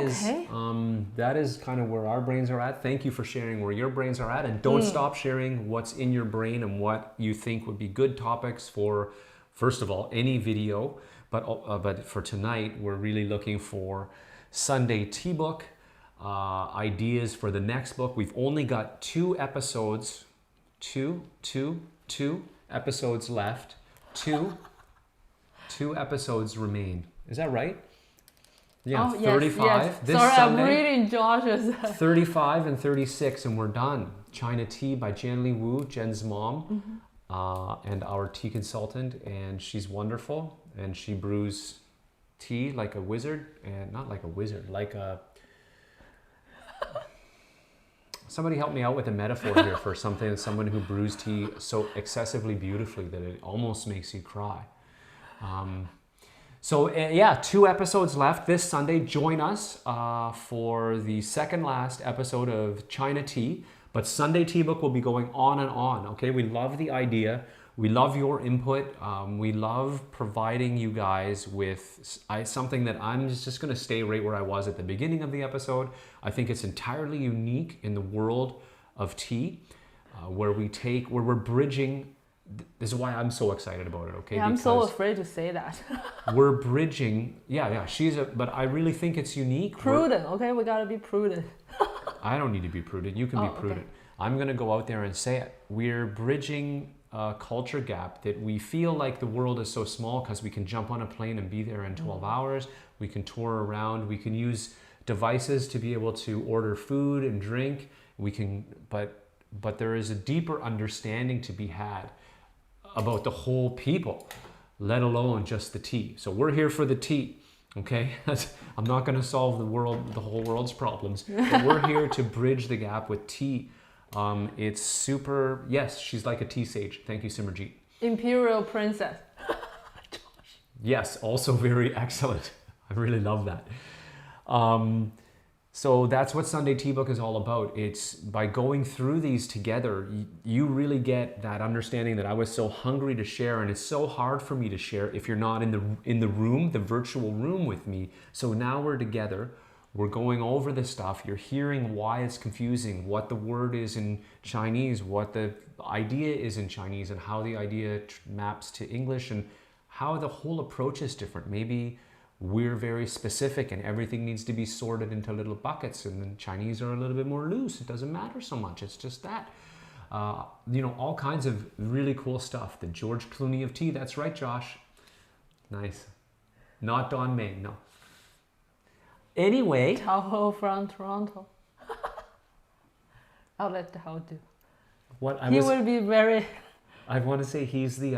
is kind of where our brains are at. Thank you for sharing where your brains are at, and don't stop sharing what's in your brain and what you think would be good topics for. First of all, any video, but for tonight, we're really looking for Sunday tea book. Ideas for the next book. We've only got 2 episodes, two episodes left. Two episodes remain. Is that right? Yeah, 35 yes. this Sorry, Sunday. I'm reading Josh's. 35 and 36, and we're done. China Tea by Jianli Wu, Jen's mom, and our tea consultant, and she's wonderful, and she brews tea like a wizard, and not like a wizard, like a... Somebody help me out with a metaphor here for someone who brews tea so excessively beautifully that it almost makes you cry. Yeah, 2 episodes left this Sunday. Join us for the second last episode of China Tea. But Sunday Tea Book will be going on and on, okay? We love the idea. We love your input. We love providing you guys with something that I'm just going to stay right where I was at the beginning of the episode. I think it's entirely unique in the world of tea, where we're bridging. This is why I'm so excited about it, okay? Yeah, I'm so afraid to say that. We're bridging, but I really think it's unique. Prudent, okay? We gotta be prudent. I don't need to be prudent. You can be prudent. Okay. I'm gonna go out there and say it. We're bridging a culture gap that we feel like the world is so small because we can jump on a plane and be there in 12 hours. We can tour around. We can use devices to be able to order food and drink. But there is a deeper understanding to be had about the whole people, let alone just the tea. So we're here for the tea, okay? I'm not going to solve the whole world's problems, but we're here to bridge the gap with tea. It's super, yes, she's like a tea sage. Thank you, Simmerjeet. Imperial princess. Yes, also very excellent. I really love that. So that's what Sunday Tea Book is all about. It's by going through these together, you really get that understanding that I was so hungry to share, and it's so hard for me to share if you're not in the room, the virtual room with me. So now we're together. We're going over this stuff. You're hearing why it's confusing, what the word is in Chinese, what the idea is in Chinese, and how the idea maps to English, and how the whole approach is different. Maybe we're very specific and everything needs to be sorted into little buckets, and the Chinese are a little bit more loose. It doesn't matter so much. It's just that. All kinds of really cool stuff. The George Clooney of tea. That's right, Josh. Nice. Not Don Ming, no. Anyway. Tahoe from Toronto. I'll let Tahoe do. He will be very... I want to say he's the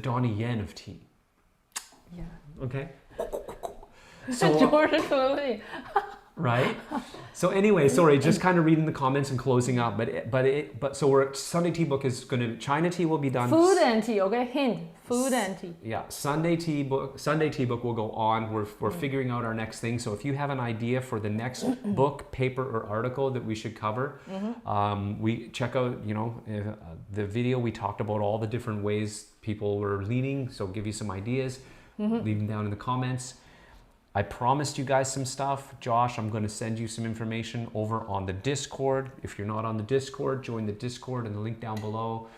Donnie Yen of tea. Yeah. Okay. So, George Clooney. Right. So anyway, sorry, just kind of reading the comments and closing up. So we're Sunday Tea Book is going to China Tea will be done. Food and tea. Okay, hint. Food and tea. Yeah. Sunday Tea Book will go on. We're figuring out our next thing. So if you have an idea for the next book, paper, or article that we should cover, we check out. The video. We talked about all the different ways people were leaning. So give you some ideas. Leave them down in the comments. I promised you guys some stuff. Josh, I'm going to send you some information over on the Discord. If you're not on the Discord, join the Discord in the link down below.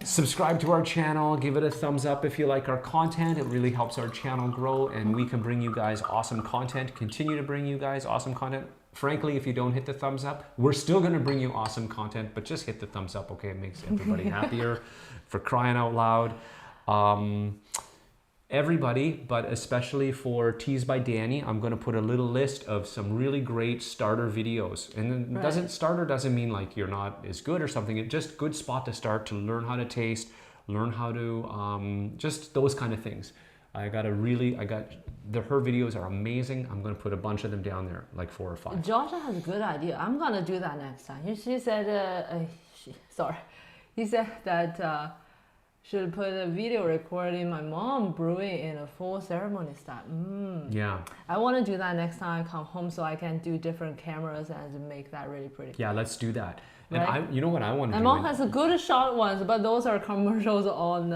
Subscribe to our channel. Give it a thumbs up if you like our content. It really helps our channel grow, and we can bring you guys awesome content. Continue to bring you guys awesome content. Frankly, if you don't hit the thumbs up, we're still going to bring you awesome content, but just hit the thumbs up, okay? It makes everybody happier, for crying out loud. Everybody, but especially for Teas by Danny, I'm going to put a little list of some really great starter videos. And starter doesn't mean like you're not as good or something. It's just good spot to start to learn how to taste, learn how to, just those kind of things. Her videos are amazing. I'm going to put a bunch of them down there, like 4 or 5. Joshua has a good idea. I'm going to do that next time. He said, he said that, should put a video recording my mom brewing in a full ceremony style. Yeah. I want to do that next time I come home so I can do different cameras and make that really pretty. Yeah, let's do that. And right? you know what I want to do? My mom has a good shot ones, but those are commercials on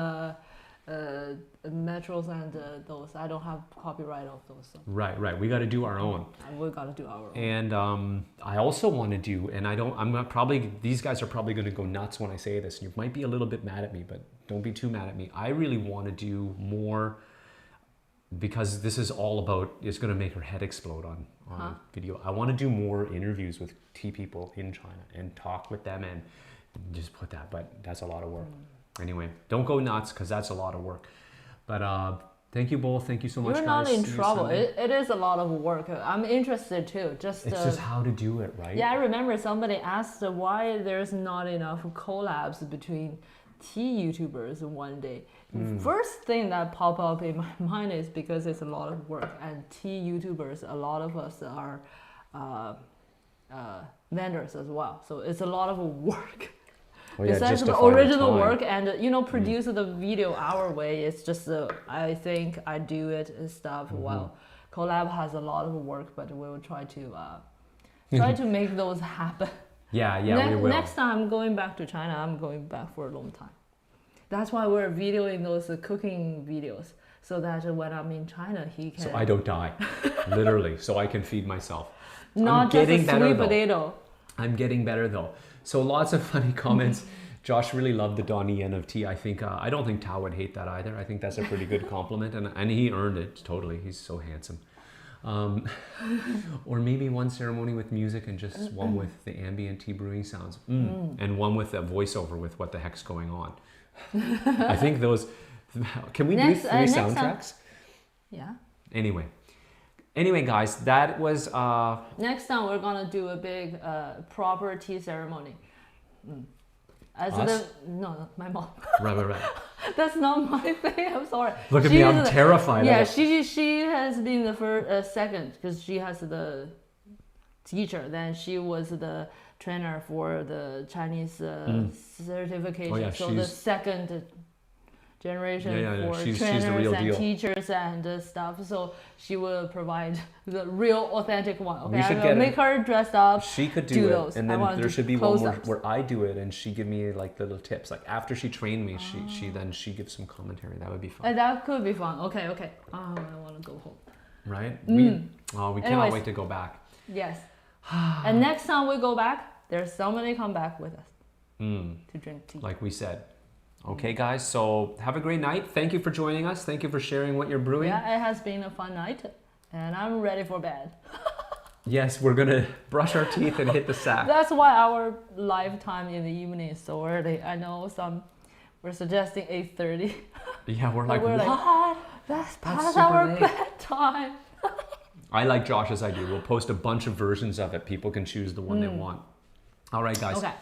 metros and those. I don't have copyright of those. So. Right. We got to do our own. We got to do our own. And I also want to do, and these guys are probably going to go nuts when I say this, and you might be a little bit mad at me, but don't be too mad at me. I really want to do more, because this is all about, it's going to make her head explode on video. I want to do more interviews with tea people in China and talk with them and just put that, but that's a lot of work. Anyway, don't go nuts, because that's a lot of work. But Thank you both. Thank you so much, You're guys. not in See you trouble. Sunday. It is a lot of work. I'm interested too. It's just how to do it, right? Yeah, I remember somebody asked why there's not enough collabs between tea YouTubers one day. First thing that pop up in my mind is because it's a lot of work, and tea YouTubers, a lot of us are vendors as well. So it's a lot of work. Oh, yeah, Besides just to the find the original time. work and produce the video our way, it's just I think I do it and stuff. Well, collab has a lot of work, but we will try to make those happen. Yeah, we will. Next time I'm going back to China, I'm going back for a long time. That's why we're videoing those cooking videos, so that when I'm in China, he can. So I don't die, literally, so I can feed myself. Not I'm just a getting better, sweet though. potato. I'm getting better though. So lots of funny comments. Josh really loved the Donnie Yen of tea. I think I don't think Tao would hate that either. I think that's a pretty good compliment, and he earned it totally. He's so handsome. Or maybe one ceremony with music and just one with the ambient tea brewing sounds, and one with a voiceover with what the heck's going on. I think those. Can we do three soundtracks? Yeah. Anyway, guys, that was. Next time we're gonna do a big proper tea ceremony. As Us? No, my mom. Right. That's not my thing. I'm sorry. Look at me, I'm terrified. Yeah, she has been the first, second, because she has the teacher. Then she was the trainer for the Chinese certification. Oh, yeah, so the second generation for she's the trainers real and deal. teachers and stuff. So she will provide the real authentic one. Okay, We should I get will make her dressed up. She could do it, those. and I then want to there do should be one more close-ups. where I do it, and she give me like little tips. Like after she trained me, she gives some commentary. That would be fun, That could be fun. Okay. I want to go home. right? We cannot Anyways. wait to go back. Yes. And next time we go back, there's somebody come back with us to drink tea. Like we said. Okay, guys. So have a great night. Thank you for joining us. Thank you for sharing what you're brewing. Yeah, it has been a fun night, and I'm ready for bed. Yes, we're gonna brush our teeth and hit the sack. That's why our live time in the evening is so early. I know we're suggesting 8:30. Yeah, we're like, We're what? like, that's past super our late." bedtime. I like Josh's idea. We'll post a bunch of versions of it. People can choose the one they want. All right, guys. Okay.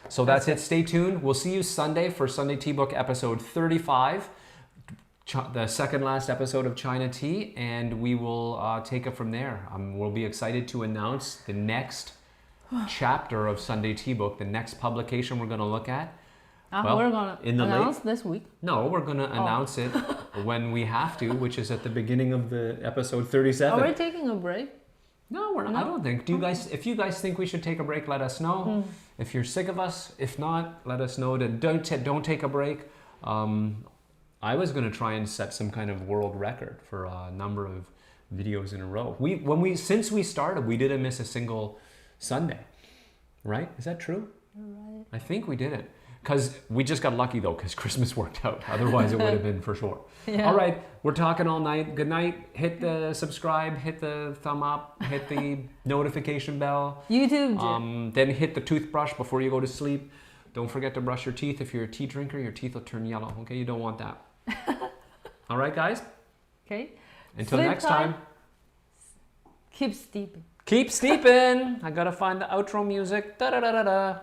So that's it. Stay tuned. We'll see you Sunday for Sunday Tea Book episode 35, the second last episode of China Tea, and we will take it from there. We'll be excited to announce the next chapter of Sunday Tea Book, the next publication we're going to look at. Well, we're gonna announce this week. No, we're going to announce it when we have to, which is at the beginning of the episode 37. Are we taking a break? No, we're not. I don't think. Do you guys? If you guys think we should take a break, let us know. If you're sick of us, if not, let us know. Don't take a break. I was going to try and set some kind of world record for a number of videos in a row. Since we started, we didn't miss a single Sunday, right? Is that true? Right. I think we did it. Because we just got lucky though, because Christmas worked out. Otherwise, it would have been for sure. Yeah. All right, we're talking all night. Good night. Hit the subscribe, hit the thumb up, hit the notification bell. YouTube. Then hit the toothbrush before you go to sleep. Don't forget to brush your teeth. If you're a tea drinker, your teeth will turn yellow. Okay, you don't want that. All right, guys. Okay. Until Sleep next time. Keep steeping. Keep steeping. I gotta find the outro music. Da da da da da.